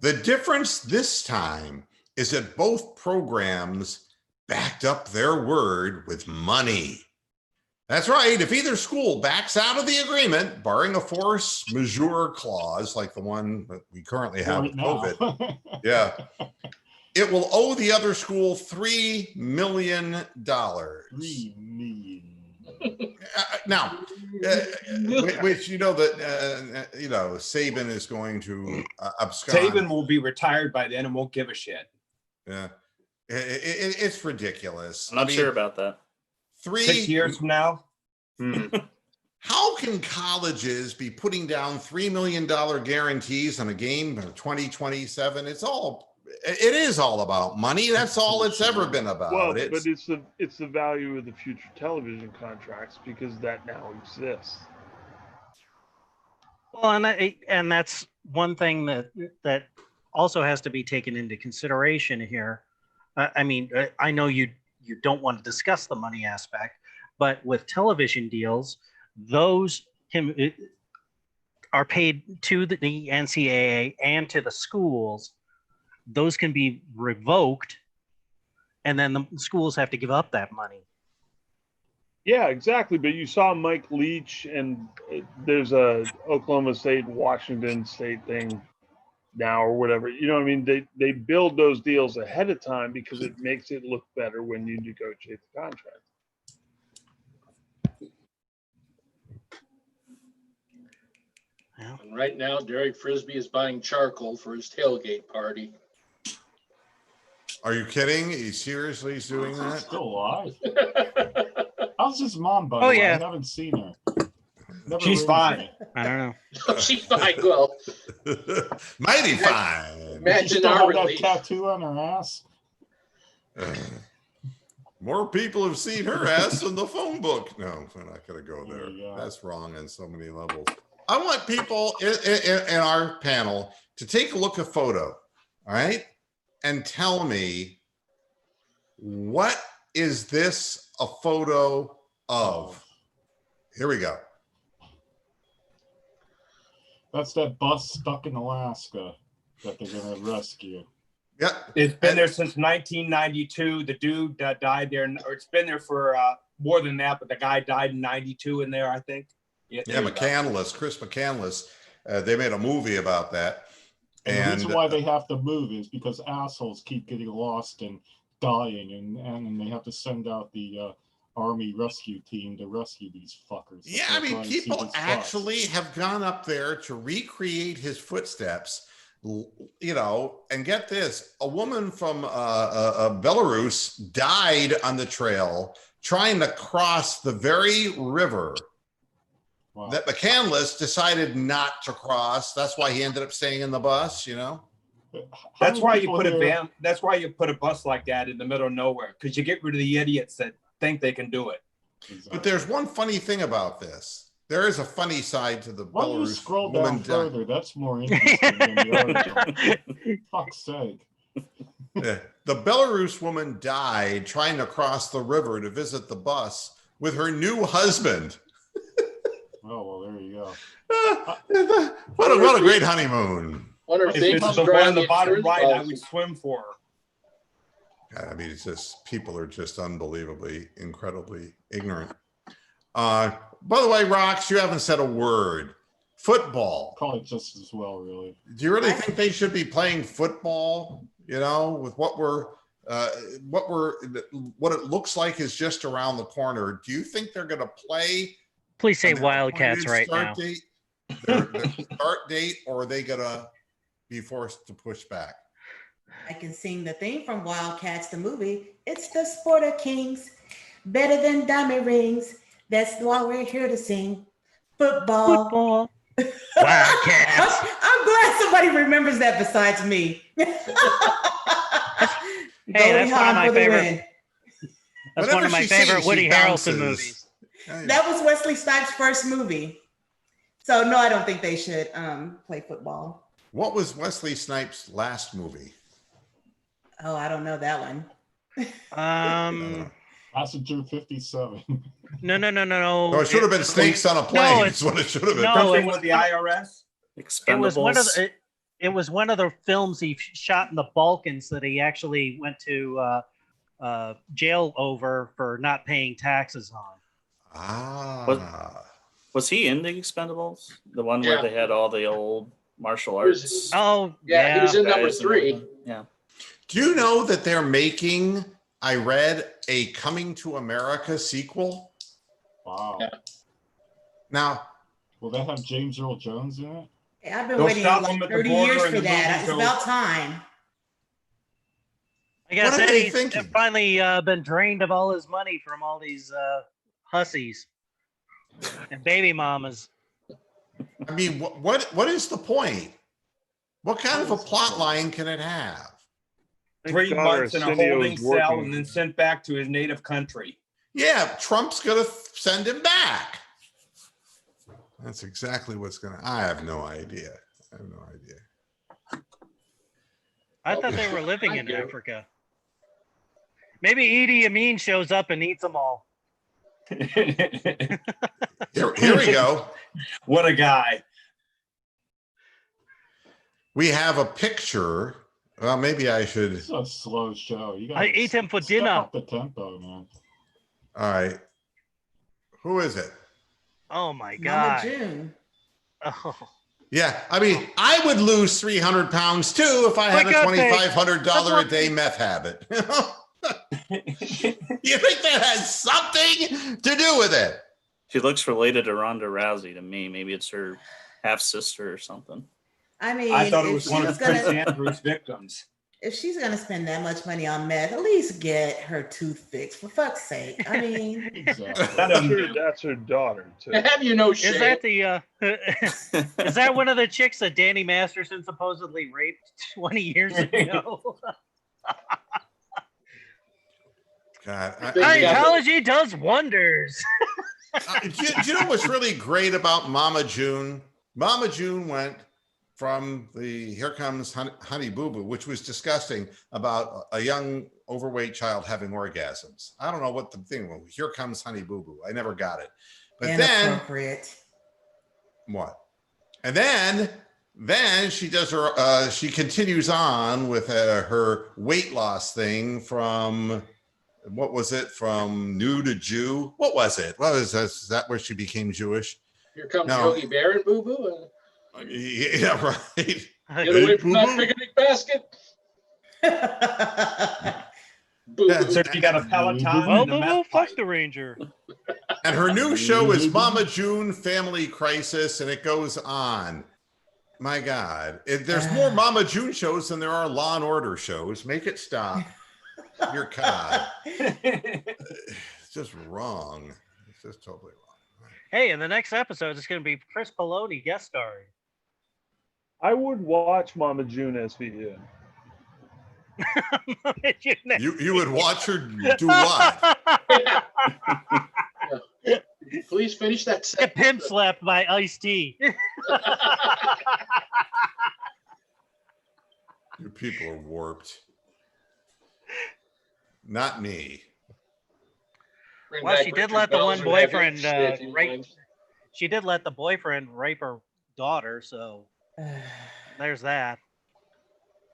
A: The difference this time is that both programs backed up their word with money. That's right. If either school backs out of the agreement, barring a force majeure clause like the one that we currently have with COVID, yeah, it will owe the other school $3 million.
G: $3 million.
A: Now, which you know that Saban is going to abscond.
H: Saban will be retired by then and won't give a shit.
A: Yeah, it's ridiculous.
F: I'm not sure about that.
H: 6 years from now.
A: How can colleges be putting down $3 million guarantees on a game in 2027? It is all about money. That's all it's ever been about.
C: Well, but it's the value of the future television contracts because that now exists.
B: Well, and that's one thing that also has to be taken into consideration here. I mean, I know you don't want to discuss the money aspect, but with television deals, those are paid to the NCAA and to the schools. Those can be revoked, and then the schools have to give up that money.
C: Yeah, exactly. But you saw Mike Leach, and there's a Oklahoma State, Washington State thing now or whatever. You know what I mean? They build those deals ahead of time because it makes it look better when you negotiate the contract.
D: And right now, Derek Frisbee is buying charcoal for his tailgate party.
A: Are you kidding? He's doing that?
G: Still alive? How's his mom, by the
B: Oh,
G: way?
B: yeah.
G: I haven't seen her. Never
H: She's
G: rings
H: fine.
G: me.
B: I don't know.
D: She's fine. Well,
A: Mighty fine.
G: Does she
D: imagine
G: still
D: our
G: have that
D: relief.
G: tattoo on her ass?
A: More people have seen her ass than the phone book. No, we're not going to go there.
G: There you go.
A: That's wrong on so many levels. I want people in our panel to take a look at a photo, all right, and tell me, what is this a photo of? Here we go.
G: That's that bus stuck in Alaska that they're going to rescue.
A: Yeah.
H: It's been there since 1992. The dude died there, or it's been there for more than that, but the guy died in 92 in there, I think.
A: Yeah,
H: there you go.
A: McCandless, Chris McCandless. They made a movie about that.
G: And the reason why they have to move is because assholes keep getting lost and dying, and they have to send out the army rescue team to rescue these fuckers.
A: Yeah, I mean, people actually have gone up there to recreate his footsteps, you know, and get this, a woman from Belarus died on the trail trying to cross the very river that McCandless decided not to cross. That's why he ended up staying in the bus, you know?
H: That's why you put a van. That's why you put a bus like that in the middle of nowhere, because you get rid of the idiots that think they can do it.
A: But there's one funny thing about this. There is a funny side to the
G: Why don't you
A: Belarus
G: scroll
A: woman.
G: down further? That's more interesting than the article. Fuck's sake.
A: The Belarus woman died trying to cross the river to visit the bus with her new husband.
G: Oh, well, there you go.
A: What a great honeymoon.
H: If this is the one on the bottom right, I would swim for her.
A: God, I mean, it's just, people are just unbelievably, incredibly ignorant. By the way, Rox, you haven't said a word. Football.
G: Probably just as well, really.
A: Do you really think they should be playing football? You know, with what it looks like is just around the corner. Do you think they're going to play?
B: Please say Wildcats right now.
A: Their start date, or are they going to be forced to push back?
E: I can sing the theme from Wildcats, the movie. It's the sport of kings, better than diamond rings. That's why we're here to sing football.
B: Football. Wildcats.
E: I'm glad somebody remembers that besides me.
B: Hey, that's one of my favorite. That's
A: Whenever
B: one of my
A: she
B: favorite
A: sings,
B: Woody
A: she
B: Harrelson
A: bounces.
B: movies.
E: That was Wesley Snipes' first movie. So no, I don't think they should play football.
A: What was Wesley Snipes' last movie?
E: Oh, I don't know that one.
G: Passenger 57.
B: No.
A: No, it should have been Snakes on a Plane. That's what it should have been.
B: No,
H: Something with the IRS.
B: It was one of the. It was one of the films he shot in the Balkans that he actually went to jail over for not paying taxes on.
F: Was he in The Expendables? The one where they had all the old martial arts?
B: Oh,
D: yeah. He was in number 3.
F: Yeah.
A: Do you know that they're making, I read, a Coming to America sequel?
G: Wow.
D: Yeah.
A: Now,
G: will that have James Earl Jones in it?
E: Hey, I've been
H: They'll
E: waiting
H: stop
E: like
H: them at the
E: 30
H: border
E: years
H: and
E: for
H: the
E: that.
H: movies
E: It's about time.
B: I guess
A: What are they
B: Eddie's
A: thinking?
B: finally been drained of all his money from all these hussies and baby mamas.
A: I mean, what is the point? What kind of a plot line can it have?
H: 3
C: God,
H: months in a
C: Arsenio's
H: holding cell
C: working.
H: and then sent back to his native country.
A: Yeah, Trump's going to send him back. That's exactly what's going to, I have no idea.
B: I thought they were living in Africa. Maybe Idi Amin shows up and eats them all.
A: Here we go.
H: What a guy.
A: We have a picture. Well, maybe I should.
G: It's a slow show. You
B: I
G: gotta
B: ate him for
G: step
B: dinner.
G: up the tempo, man.
A: All right. Who is it?
B: Oh my
E: Mama
B: God.
E: June.
B: Oh.
A: Yeah, I mean, I would lose 300 pounds too if I had a
B: Look up, babe.
A: $2,500 a day meth habit. You think that has something to do with it?
F: She looks related to Ronda Rousey to me. Maybe it's her half sister or something.
E: I mean,
H: I thought it
E: if
H: was one of
E: she's
H: Prince
E: gonna
H: Andrew's victims.
E: if she's gonna spend that much money on meth, at least get her tooth fixed. For fuck's sake. I mean,
G: Exactly.
C: That's her daughter too.
D: Have you no
B: Is
D: shame?
B: that the is that one of the chicks that Danny Masterson supposedly raped 20 years ago?
A: God,
B: Scientology does wonders.
A: do you know what's really great about Mama June? Mama June went from the Here Comes Honey Boo Boo, which was disgusting, about a young overweight child having orgasms. I don't know what the thing was. Here Comes Honey Boo Boo. I never got it. But then
E: inappropriate.
A: what? And then Then she does her. She continues on with her weight loss thing from what was it? From new to Jew. What was it? What was that? Is that where she became Jewish?
D: Here comes
A: No.
D: Yogi Bear and Boo Boo.
A: Yeah, right.
D: Get away from that picnic basket. Boo
A: Yeah.
D: Boo.
H: So you got a Peloton
B: Well,
H: and a
B: boo boo,
H: meth
B: fuck
H: pipe.
B: the Ranger.
A: And her new show is Mama June Family Crisis, and it goes on. My God, there's more Mama June shows than there are Law and Order shows. Make it stop. You're God. It's just wrong. It's just totally wrong.
B: Hey, in the next episode, it's going to be Chris Poloni guest starring.
C: I would watch Mama June SVU.
A: You would watch her do what?
D: Please finish that
B: Get
D: sentence.
B: pimp slapped by Ice-T.
A: You people are warped. Not me.
D: Bring
B: Well,
D: back
B: she did
D: Richard
B: let the
D: Belzer
B: one
D: and have
B: boyfriend
D: him say a few
B: rape.
D: lines.
B: She did let the boyfriend rape her daughter, so there's that.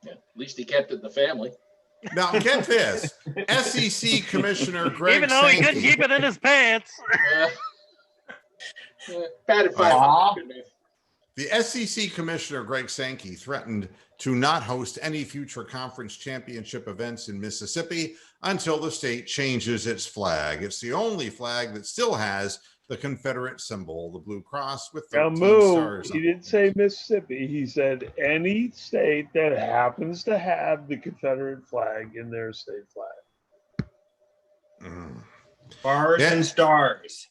D: Yeah, at least he kept it in the family.
A: Now get this: SEC Commissioner Greg
B: Even though he couldn't
A: Sankey.
B: keep it in his pants.
D: Batted 500.
A: The SEC Commissioner Greg Sankey threatened to not host any future conference championship events in Mississippi until the state changes its flag. It's the only flag that still has the Confederate symbol, the blue cross with
C: Now,
A: 13
C: Moo,
A: stars.
C: he didn't say Mississippi. He said any state that happens to have the Confederate flag in their state flag.
H: Bars
A: Yeah.
H: and stars.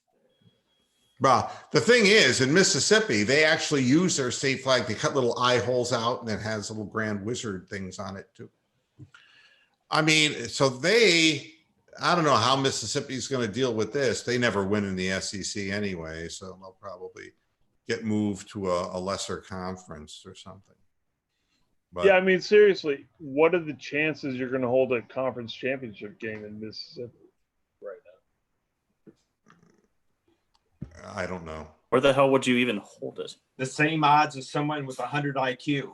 A: Well, the thing is, in Mississippi, they actually use their state flag. They cut little eye holes out, and it has little grand wizard things on it too. I mean, so I don't know how Mississippi's going to deal with this. They never win in the SEC anyway, so they'll probably get moved to a lesser conference or something. But
C: Yeah, I mean, seriously, what are the chances you're going to hold a conference championship game in Mississippi right now?
A: I don't know.
F: Where the hell would you even hold it?
H: The same odds as someone with 100 IQ.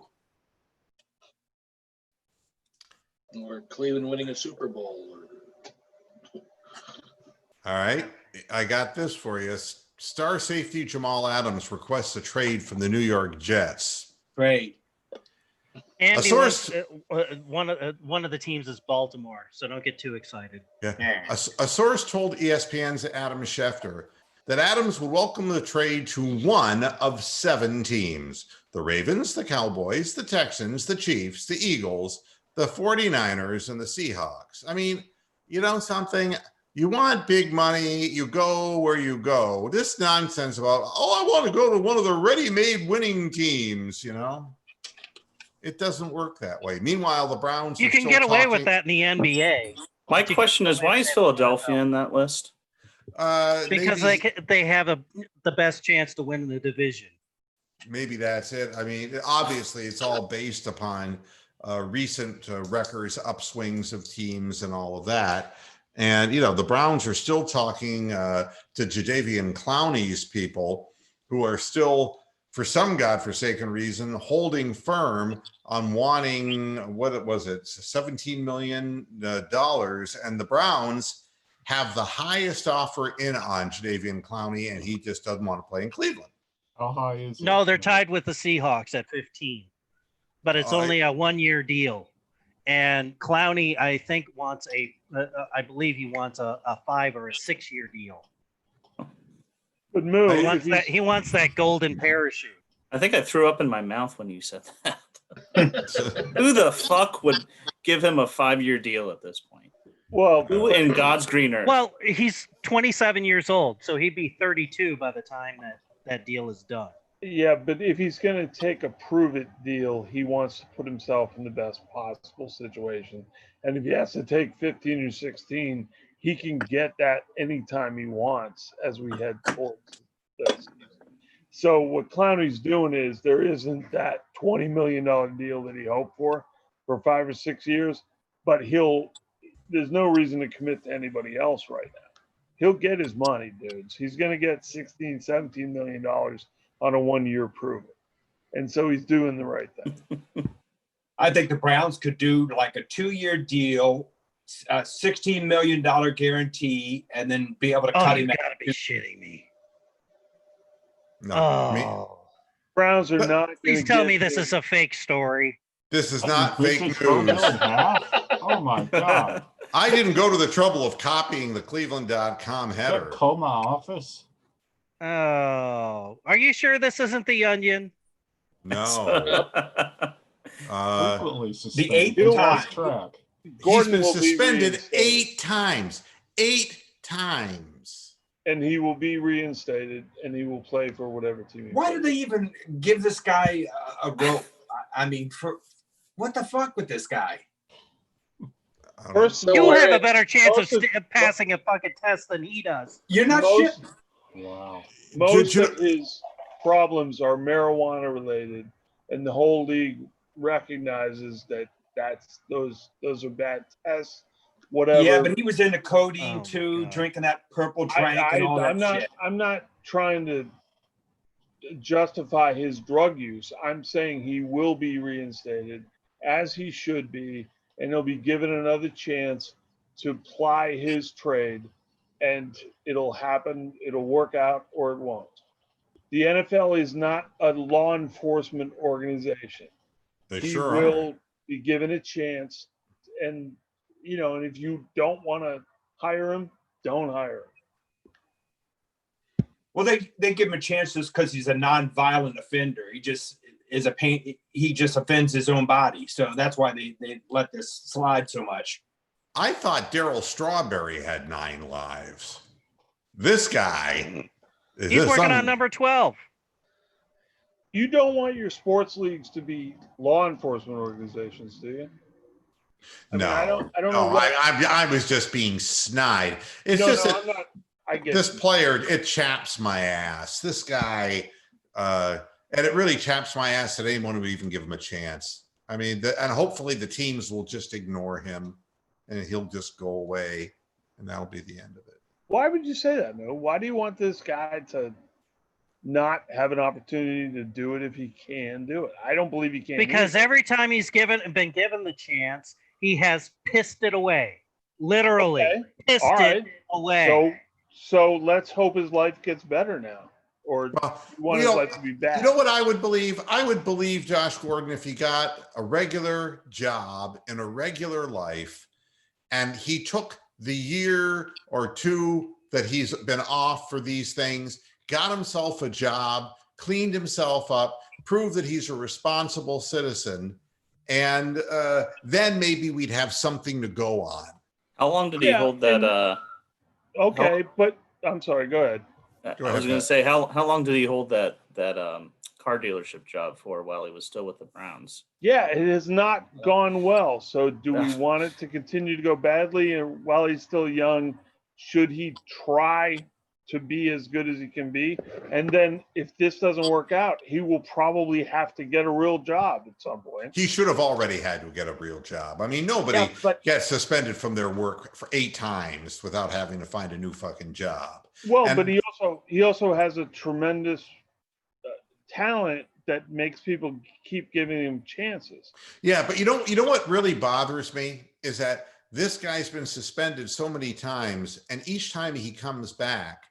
D: Or Cleveland winning a Super Bowl.
A: All right, I got this for you. Star safety Jamal Adams requests a trade from the New York Jets.
H: Great.
B: And
A: A source-
B: one of the teams is Baltimore, so don't get too excited.
A: Yeah. A source told ESPN's Adam Schefter that Adams would welcome the trade to one of 7 teams: the Ravens, the Cowboys, the Texans, the Chiefs, the Eagles, the 49ers, and the Seahawks. I mean, you know something? You want big money, you go where you go. This nonsense about, I want to go to one of the ready-made winning teams, it doesn't work that way. Meanwhile, the Browns
B: You
A: are
B: can
A: still
B: get away
A: talking,
B: with that in the NBA
F: My question is, why is Philadelphia in that list?
B: because
A: maybe,
B: they have the best chance to win the division.
A: maybe that's it. I mean, obviously, it's all based upon recent records, upswings of teams, and all of that. And the Browns are still talking to Jadeveon Clowney's people, who are still, for some godforsaken reason, holding firm on wanting, what was it, $17 million, and the Browns have the highest offer in on Jadeveon Clowney, and he just doesn't want to play in Cleveland.
G: How high is
B: No,
G: it?
B: they're tied with the Seahawks at 15, but it's only a 1-year deal. And Clowney, I think, wants I believe he wants a 5 or a 6-year deal.
C: But Moo,
B: He wants that golden parachute.
F: I think I threw up in my mouth when you said that. Who the fuck would give him a 5-year deal at this point?
C: well,
F: Who in God's green earth?
B: Well, he's 27 years old, so he'd be 32 by the time that deal is done.
C: yeah, but if he's going to take a prove-it deal, he wants to put himself in the best possible situation. And if he has to take 15 or 16, he can get that anytime he wants as we head towards the season. So what Clowney's doing is there isn't that $20 million deal that he hoped for 5 or 6 years, but there's no reason to commit to anybody else right now. He'll get his money, dudes. He's going to get $16, $17 million on a 1-year prove it. And so he's doing the right thing.
H: I think the Browns could do like a 2-year deal, a $16 million guarantee, and then be able to
B: Oh,
H: cut
B: you
H: him.
B: gotta be shitting me.
A: No, I mean,
B: Oh,
C: Browns are
A: But
C: not.
B: please
C: gonna
B: tell
C: get
B: me this
C: him.
B: is a fake story.
A: this is not
G: This
A: fake
G: is broken
A: news.
G: in half? Oh my God.
A: I didn't go to the trouble of copying the Cleveland.com
G: Is
A: header.
G: that Coma office?
B: Oh, are you sure this isn't the Onion?
A: No.
G: Frequently suspended.
H: eighth
G: He's
H: time.
G: lost track.
A: He's
C: Gordon
A: been
C: will be
A: suspended
C: reinstated,
A: 8 times. 8 times.
C: and he will be reinstated, and he will play for whatever team.
H: Why do they even give this guy a rope? I mean, for what the fuck with this guy?
A: I don't
C: First of
B: You
C: all,
B: have a better chance of
C: most
B: passing a fucking test than he does.
H: You're not
C: most,
H: shit.
G: Wow.
C: most
A: Did you-
C: of his problems are marijuana related, and the whole league recognizes that those are bad tests. Whatever.
H: Yeah, but he was into codeine
B: Oh, my
H: too,
B: God.
H: drinking that purple drink and all that shit.
C: I'm not trying to justify his drug use. I'm saying he will be reinstated, as he should be, and he'll be given another chance to ply his trade, and it'll happen. It'll work out or it won't. The NFL is not a law enforcement organization.
A: They
C: He
A: sure
C: will
A: are.
C: be given a chance, and and if you don't want to hire him, don't hire him.
H: Well, they give him a chance just because he's a non-violent offender. He just is a pain. He just offends his own body, so that's why they let this slide so much.
A: I thought Daryl Strawberry had 9 lives. This guy.
B: He's working on number 12.
C: You don't want your sports leagues to be law enforcement organizations, do you? I mean,
A: No,
C: I don't know
A: no,
C: what-
A: I was just being snide. It's
C: No,
A: just
C: no,
A: that
C: I'm not. I get
A: this
C: you.
A: player, it chaps my ass. This guy, and it really chaps my ass that anyone would even give him a chance. I mean, and hopefully the teams will just ignore him and he'll just go away and that'll be the end of it.
C: Why would you say that, Mo? Why do you want this guy to not have an opportunity to do it if he can do it? I don't believe he can.
B: Because every time he's been given the chance, he has pissed it away. Literally,
C: Okay.
B: pissed
C: All right.
B: it away.
C: So let's hope his life gets better now. Or
A: Well,
C: you want
A: you
C: his
A: know-
C: life to be bad.
A: You know what I would believe? I would believe Josh Gordon if he got a regular job in a regular life and he took the year or 2 that he's been off for these things, got himself a job, cleaned himself up, proved that he's a responsible citizen, and then maybe we'd have something to go on.
F: How long did he
C: Yeah,
F: hold that?
C: Okay, but I'm sorry. Go ahead.
F: I
A: Go
F: was
A: ahead,
F: going to
A: Pat.
F: say how long did he hold that car dealership job for while he was still with the Browns?
C: Yeah, it has not gone well. So do we
F: Yeah.
C: want it to continue to go badly? And while he's still young, should he try to be as good as he can be? And then if this doesn't work out, he will probably have to get a real job at some point.
A: He should have already had to get a real job. I mean, nobody
C: Yeah, but
A: gets suspended from their work for 8 times without having to find a new fucking job.
C: well,
A: and-
C: but he also has a tremendous talent that makes people keep giving him chances.
A: Yeah, but you know what really bothers me is that this guy's been suspended so many times, and each time he comes back,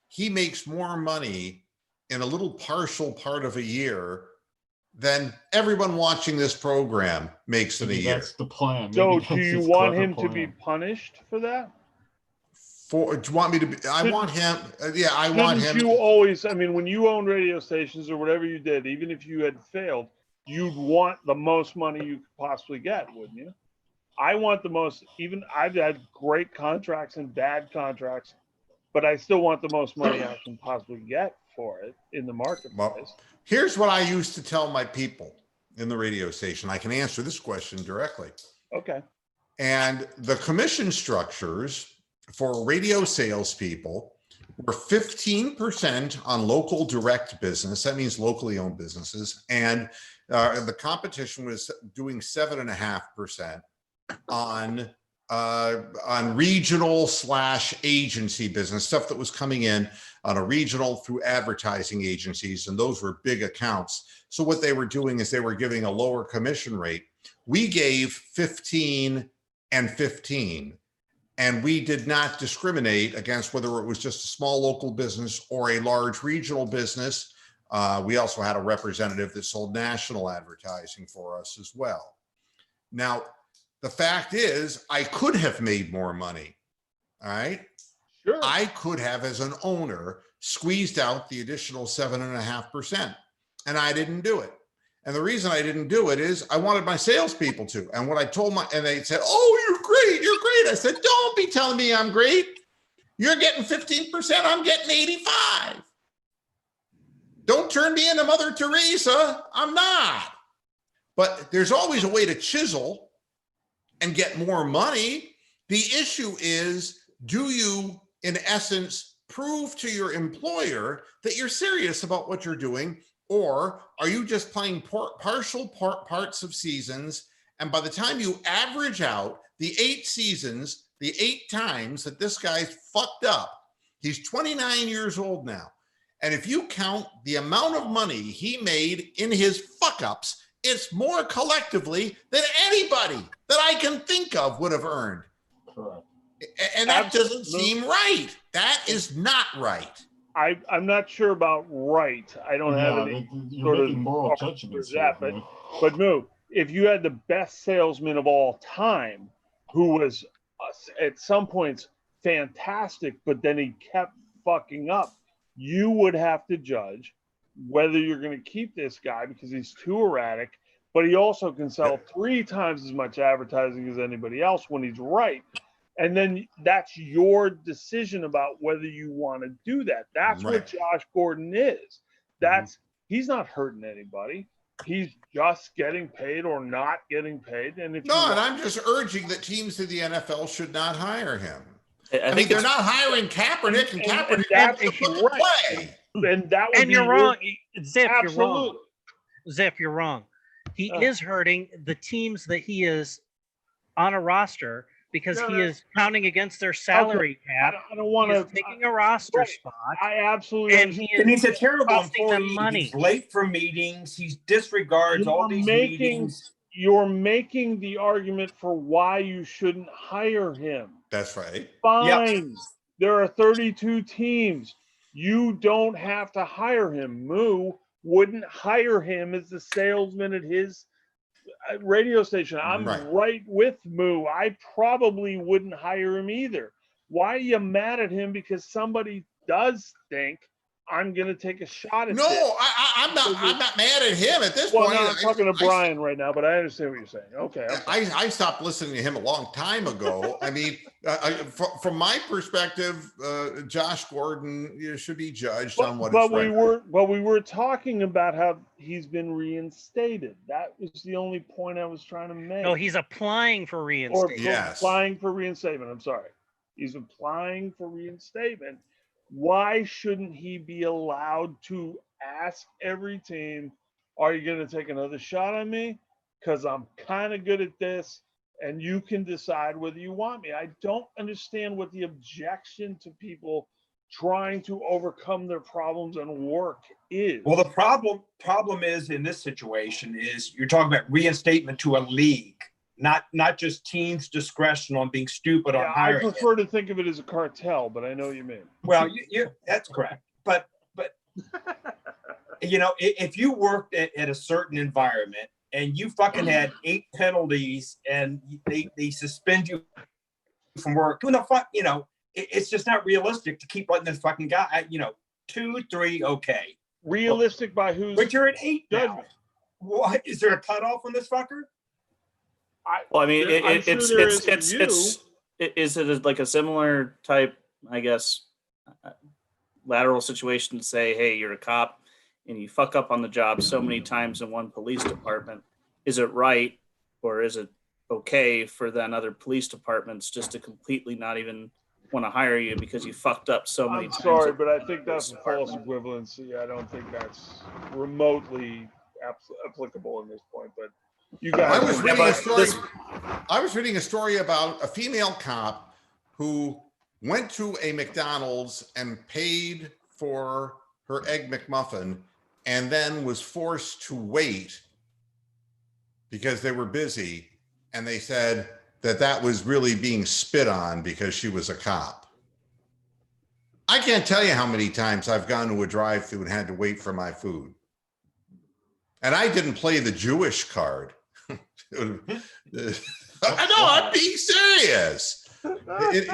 A: he makes more money in a little partial part of a year than everyone watching this program makes in a
G: Maybe
A: year.
G: that's the plan.
C: So
G: Maybe
C: do
G: that's
C: you
G: his
C: want
G: clever
C: him to be
G: plan.
C: punished for that?
A: Do you want me to be? I
C: Should-
A: want him. Yeah, I want
C: Shouldn't
A: him.
C: you always, I mean, when you own radio stations or whatever you did, even if you had failed, you'd want the most money you could possibly get, wouldn't you? I want the most, even I've had great contracts and bad contracts, but I still want the most money I can possibly get for it in the marketplace.
A: Here's what I used to tell my people in the radio station. I can answer this question directly.
C: Okay.
A: And the commission structures for radio salespeople were 15% on local direct business. That means locally owned businesses. And the competition was doing 7.5% on on regional / agency business, stuff that was coming in on a regional through advertising agencies, and those were big accounts. So what they were doing is they were giving a lower commission rate. We gave 15 and 15, and we did not discriminate against whether it was just a small local business or a large regional business. We also had a representative that sold national advertising for us as well. Now, the fact is, I could have made more money. All right.
C: Sure.
A: I could have, as an owner, squeezed out the additional 7.5%, and I didn't do it. And the reason I didn't do it is I wanted my salespeople to. And what I told and they said, "Oh, you're great. You're great." I said, "Don't be telling me I'm great. You're getting 15%. I'm getting 85. Don't turn me into Mother Teresa. I'm not." But there's always a way to chisel and get more money. The issue is, do you, in essence, prove to your employer that you're serious about what you're doing, or are you just playing partial parts of seasons? And by the time you average out the 8 seasons, the 8 times that this guy's fucked up, he's 29 years old now. And if you count the amount of money he made in his fuck-ups, it's more collectively than anybody that I can think of would have earned.
G: Correct.
A: And that doesn't
C: Absolutely.
A: seem right. That is not right.
C: I'm not sure about right. I don't have any
G: You're
C: sort of
G: making moral
C: argument
G: judgments
C: for that,
G: here, man.
C: but Moo, if you had the best salesman of all time, who was at some points fantastic, but then he kept fucking up, you would have to judge whether you're going to keep this guy because he's too erratic, but he also can sell 3 times as much advertising as anybody else when he's right. And then that's your decision about whether you want to do that. That's
A: Right.
C: what Josh Gordon is. He's not hurting anybody. He's just getting paid or not getting paid. And if
A: No, and I'm just urging that teams in the NFL should not hire him.
F: I
A: I mean, they're not hiring Kaepernick, and Kaepernick
C: that
A: wants to
C: is
A: put the
C: right.
A: play.
C: and that would
B: And
C: be
B: you're
C: your-
B: wrong, Zip. You're
C: Absolutely.
B: wrong. Zip, you're wrong. He is hurting the teams that he is on a roster because
C: No,
B: he
C: no.
B: is counting against their salary cap.
C: I don't want
B: He is
C: to.
B: taking a roster
C: right.
B: spot,
C: I absolutely.
B: and he
H: And
B: is
H: he's a terrible
B: costing them
H: employee.
B: money.
H: He's late for meetings. He disregards all these meetings.
C: You're making the argument for why you shouldn't hire him.
A: That's right.
C: Fine. There are 32 teams. You don't have to hire him. Moo wouldn't hire him as the salesman at his radio station. I'm right with Moo. I probably wouldn't hire him either. Why are you mad at him because somebody does think I'm going to take a shot at
A: No,
C: this?
A: I'm not mad at him at this
C: Well,
A: point.
C: no, I'm talking to Brian right now, but I understand what you're saying. Okay.
A: I stopped listening to him a long time ago. I mean, from my perspective, Josh Gordon should be judged on what is right.
C: We were talking about how he's been reinstated. That was the only point I was trying to make.
B: No, he's applying for reinstatement.
A: Yes.
C: Applying for reinstatement. I'm sorry. He's applying for reinstatement. Why shouldn't he be allowed to ask every team, are you going to take another shot on me? Because I'm kind of good at this, and you can decide whether you want me. I don't understand what the objection to people trying to overcome their problems and work is.
H: Well, the problem is in this situation is you're talking about reinstatement to a league, not just teams' discretion on being stupid on hiring.
C: I prefer to think of it as a cartel, but I know what you mean.
H: Well, that's correct. But you know, if you worked at a certain environment and you fucking had 8 penalties and they suspend you from work, who the fuck, you know, it's just not realistic to keep letting this fucking guy, you know, 2, 3, okay.
C: Realistic by who's?
H: But you're at 8 now. What is there a cutoff on this fucker?
F: Well, I mean,
C: is
F: it like a similar type, I guess, lateral situation to say, hey, you're a cop and you fuck up on the job so many times in one police department. Is it right, or is it okay for then other police departments just to completely not even want to hire you because you fucked up so many times?
C: I'm sorry, but I think that's a false equivalency. I don't think that's remotely applicable in this point. But You guys.
A: I was
C: can-
A: reading a
H: but
A: story.
H: this-
A: I was reading a story about a female cop who went to a McDonald's and paid for her Egg McMuffin and then was forced to wait because they were busy. And they said that that was really being spit on because she was a cop. I can't tell you how many times I've gone to a drive-thru and had to wait for my food. And I didn't play the Jewish card. I know, I'm being serious.
H: How does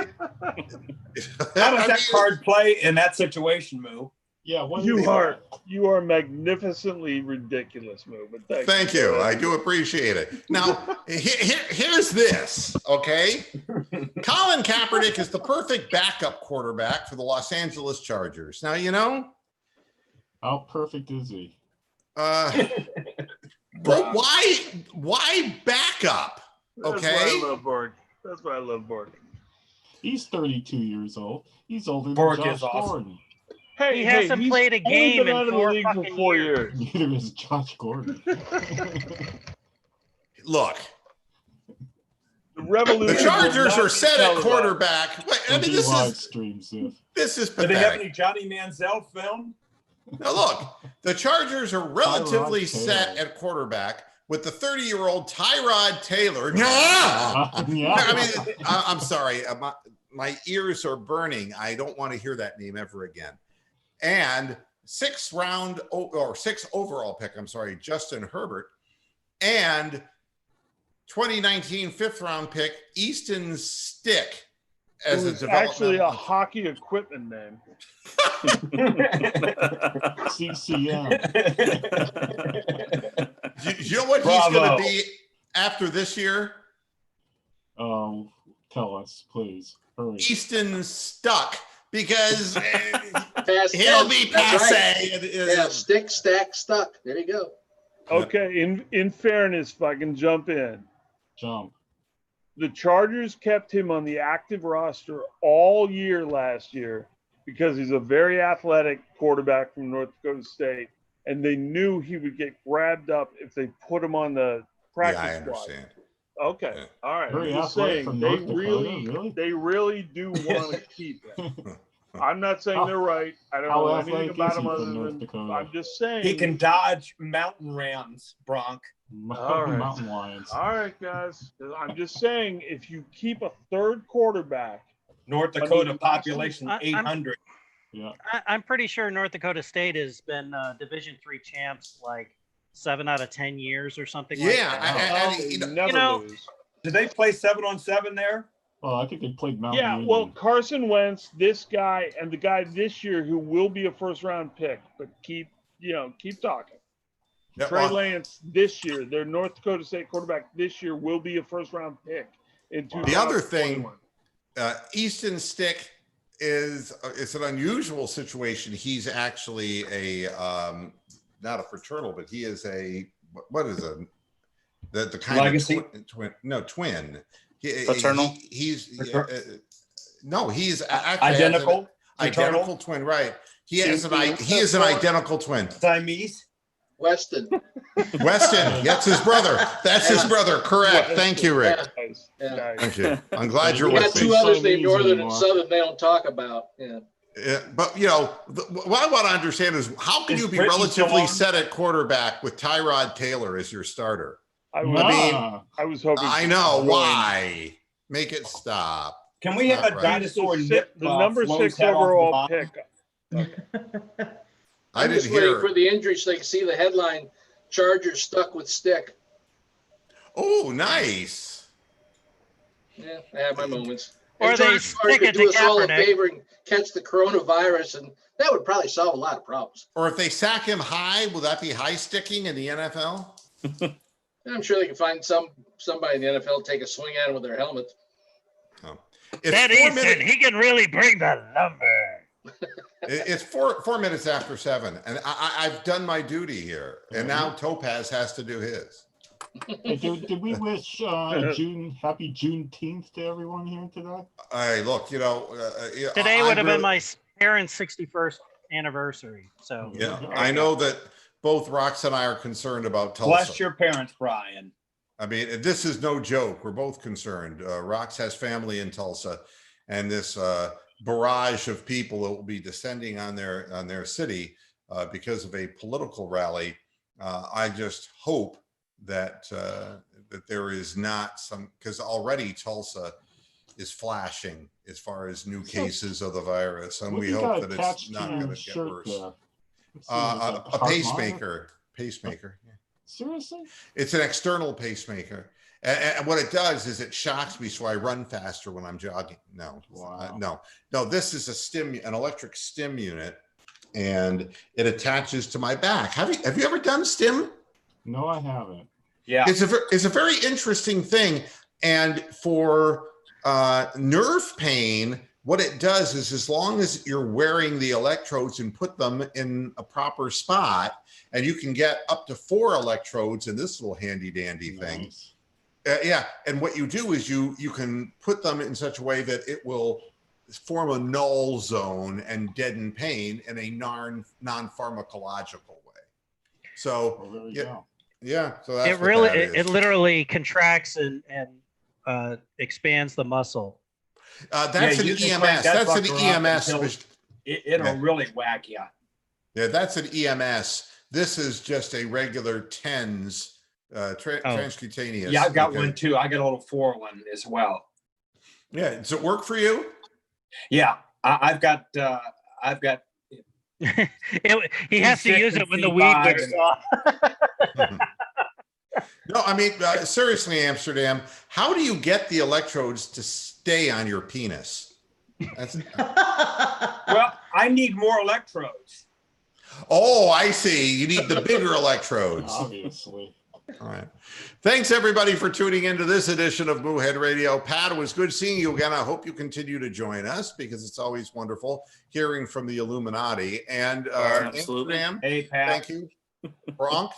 H: that card play in that situation, Moo?
G: Yeah, what
C: You
G: is
C: are
G: that?
C: you are magnificently ridiculous, Moo. But
A: Thank you. I do appreciate it. Now, here's this, okay? Colin Kaepernick is the perfect backup quarterback for the Los Angeles Chargers. Now, you know,
G: How perfect is he?
A: but why backup?
C: That's
A: Okay.
C: why I love Borg. That's why I love Borg.
G: He's 32 years old. He's older than
H: Borg
G: Josh
H: is awesome.
G: Gordon.
C: Hey,
B: He hasn't
C: he's
B: played a
C: only
B: game
C: been
B: in
C: out of the
B: 4
C: league for
B: fucking
C: 4
B: years.
C: years.
G: Neither is Josh Gordon.
A: Look,
C: The revolution.
A: the Chargers
C: will
A: are
C: not
A: set
C: be
A: at
C: televised.
A: quarterback. Wait, I mean,
G: live streams.
A: this is
H: Do they have
A: pathetic.
H: any Johnny Manziel film?
A: Now, look, the Chargers are relatively
G: Tyrod
A: set
G: Taylor.
A: at quarterback with the 30-year-old Tyrod Taylor.
G: Yeah.
A: I mean, I'm sorry. My ears are burning. I don't want to hear that name ever again. And sixth overall pick, I'm sorry, Justin Herbert. And 2019 fifth round pick, Easton Stick. As
C: It was
A: a
C: actually a
A: developmental.
C: hockey equipment name.
G: CCM.
A: You know what
H: Bravo.
A: he's going to be after this year?
G: Oh, tell us, please. Hurry.
A: Easton Stuck, because
D: Past
A: he'll
D: tense.
A: be
D: That's right.
A: passe.
D: Yeah, stick, stack, stuck. There you go.
C: Okay, in fairness, if I can jump in,
G: Jump.
C: the Chargers kept him on the active roster all year last year because he's a very athletic quarterback from North Dakota State, and they knew he would get grabbed up if they put him on the practice
A: Yeah, I
C: squad.
A: understand.
C: Okay,
A: Yeah.
C: all right.
G: Very
C: I'm just
G: athletic
C: saying
G: from
C: they
G: North Dakota,
C: really,
G: really?
C: they really do want to keep him. I'm not saying
G: How-
C: they're right. I don't
G: how
C: know anything
G: athletic
C: about
G: is he
C: him other
G: from North
C: than
G: Dakota?
C: I'm just saying.
H: He can dodge mountain rams, Bronk.
C: All right.
G: Mountain lions.
C: All right, guys. I'm just saying, if you keep a third quarterback,
H: North
C: I
H: Dakota
C: mean,
H: population
B: I'm-
H: 800.
G: Yeah.
B: I'm pretty sure North Dakota State has been Division III champs like 7 out of 10 years or something like
A: Yeah,
B: that.
C: they
A: you know,
C: never
B: know-
C: lose.
H: Did they play 7-on-7 there?
G: Well, I think they played Mountain
C: Yeah,
G: Union.
C: well, Carson Wentz, this guy, and the guy this year who will be a first-round pick, but keep talking.
A: Yeah,
C: Trey
A: well,
C: Lance this year, their North Dakota State quarterback this year will be a first-round pick in
A: The other thing,
C: 2021.
A: Easton Stick is it's an unusual situation. He's actually a not a fraternal, but he is a what is the kind
H: Legacy?
A: of twin.
F: Fraternal?
A: He's no, he's actually
H: Identical?
A: identical twin, right? He is an identical twin.
H: Siamese?
D: Weston.
A: Weston, that's his brother. That's his brother. Correct. Thank you, Rick.
C: Nice,
D: Yeah.
C: nice.
A: Thank you. I'm glad you're
D: We got
A: with me.
D: two others named
G: Siamese
D: Northern
G: anymore.
D: and Southern they don't talk about. Yeah.
A: Yeah, but you know, what I want to understand is how can
H: Is
A: you be
H: Britain still
A: relatively
H: on?
A: set at quarterback with Tyrod Taylor as your starter?
C: I
G: Nah.
C: was hoping.
A: I
C: to
A: know
C: join
A: why. Make it stop.
H: Can we have
A: Not
H: a
A: right.
H: dinosaur
C: the
H: nip
C: number
H: Flo's
C: 6
H: head off the
C: overall
H: bottom?
C: pick.
A: I
D: I'm
A: didn't
D: just waiting
A: hear.
D: for the injury so they can see the headline: Chargers stuck with stick.
A: Oh, nice.
D: Yeah, I have my moments.
B: Or
D: And
B: they
D: George Floyd
B: stick
D: could
B: it
D: do
B: to
D: us all a
B: Kaepernick.
D: favor and catch the coronavirus, and that would probably solve a lot of problems.
A: Or if they sack him high, will that be high sticking in the NFL?
D: And I'm sure they can find somebody in the NFL to take a swing at him with their helmet.
A: It's
B: That
A: 4
B: Easton,
A: minutes.
B: he can really bring the lumber.
A: It's 4 minutes after 7, and I've done my duty here, and now Topaz has to do his.
G: Hey, did we wish happy Juneteenth to everyone here today?
A: Hey, look, you know,
B: Today would have been my parents' 61st anniversary. So
A: Yeah, I know that both Rox and I are concerned about Tulsa.
H: Bless your parents, Brian.
A: I mean, this is no joke. We're both concerned. Rox has family in Tulsa, and this barrage of people that will be descending on their city because of a political rally. I just hope that that there is not some, because already Tulsa is flashing as far as new cases of the virus, and
G: What
A: we
G: do you
A: hope
G: got
A: that
G: attached
A: it's not
G: to your
A: going to get
G: shirt
A: worse.
G: there? Let's see, is that
A: A
G: heart monitor?
A: pacemaker. Yeah.
G: Seriously?
A: It's an external pacemaker. And what it does is it shocks me, so I run faster when I'm jogging. No,
G: Wow.
A: no. This is an electric stim unit, and it attaches to my back. Have you ever done stim?
G: No, I haven't.
H: Yeah.
A: It's a very interesting thing, and for nerve pain, what it does is, as long as you're wearing the electrodes and put them in a proper spot, and you can get up to 4 electrodes in this little handy dandy thing.
G: Nice.
A: Yeah, and what you do is you can put them in such a way that it will form a null zone and deaden pain in a non-pharmacological way. So
G: Well, there you go.
A: yeah, so that's
B: It
A: what
B: really,
A: that is.
B: it literally contracts and expands the muscle.
A: That's
H: Yeah,
A: an
H: you can crank
A: EMS.
H: that
A: That's an
H: fucker up
A: EMS.
H: until It'll
A: Yeah.
H: really whack you.
A: Yeah, that's an EMS. This is just a regular TENS, transcutaneous.
H: Yeah, I've got
A: Okay.
H: one too. I got a little 4 one as well.
A: Yeah, does it work for you?
H: Yeah, I've got
B: He has to use it when the weed
H: T6
B: wears
H: and
B: off.
A: No, I mean, seriously, Amsterdam, how do you get the electrodes to stay on your penis? That's,
H: well, I need more electrodes.
A: oh, I see. You need the bigger electrodes.
G: Obviously.
A: All right. Thanks, everybody, for tuning into this edition of Moohead Radio. Pat, it was good seeing you again. I hope you continue to join us, because it's always wonderful hearing from the Illuminati. And
F: Absolutely.
A: Amsterdam,
H: Hey, Pat.
A: thank you. Bronk,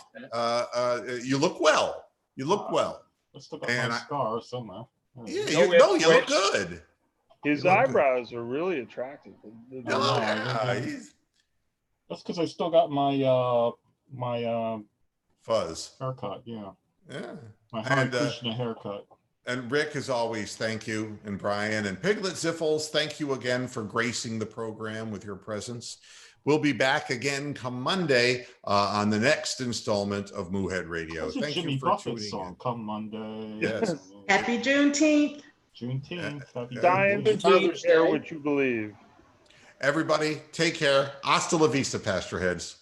A: you look well. You look well.
G: Let's look at
A: And
G: my
A: I-
G: scar somewhere.
A: Yeah,
H: No
A: you look
H: twitch.
A: good.
C: His
A: You look good.
C: eyebrows are really attractive.
A: Oh,
G: Yeah,
A: yeah, he's
G: That's because I still got my
A: fuzz.
G: haircut. Yeah,
A: Yeah.
G: my Hare
A: And,
G: Krishna haircut.
A: And Rick, as always, thank you. And Brian and Piglet Ziffles, thank you again for gracing the program with your presence. We'll be back again come Monday on the next installment of Moohead Radio.
G: That's a
A: Thank
G: Jimmy
A: you for
G: Buffett
A: tuning
G: song.
A: in.
G: Come Monday.
A: Yes.
E: Happy Juneteenth.
G: Juneteenth. Happy
C: Dying to
G: Juneteenth.
D: Father's
C: care
D: Day.
C: what you believe.
A: Everybody, take care. Hasta la vista, Pastor Heads.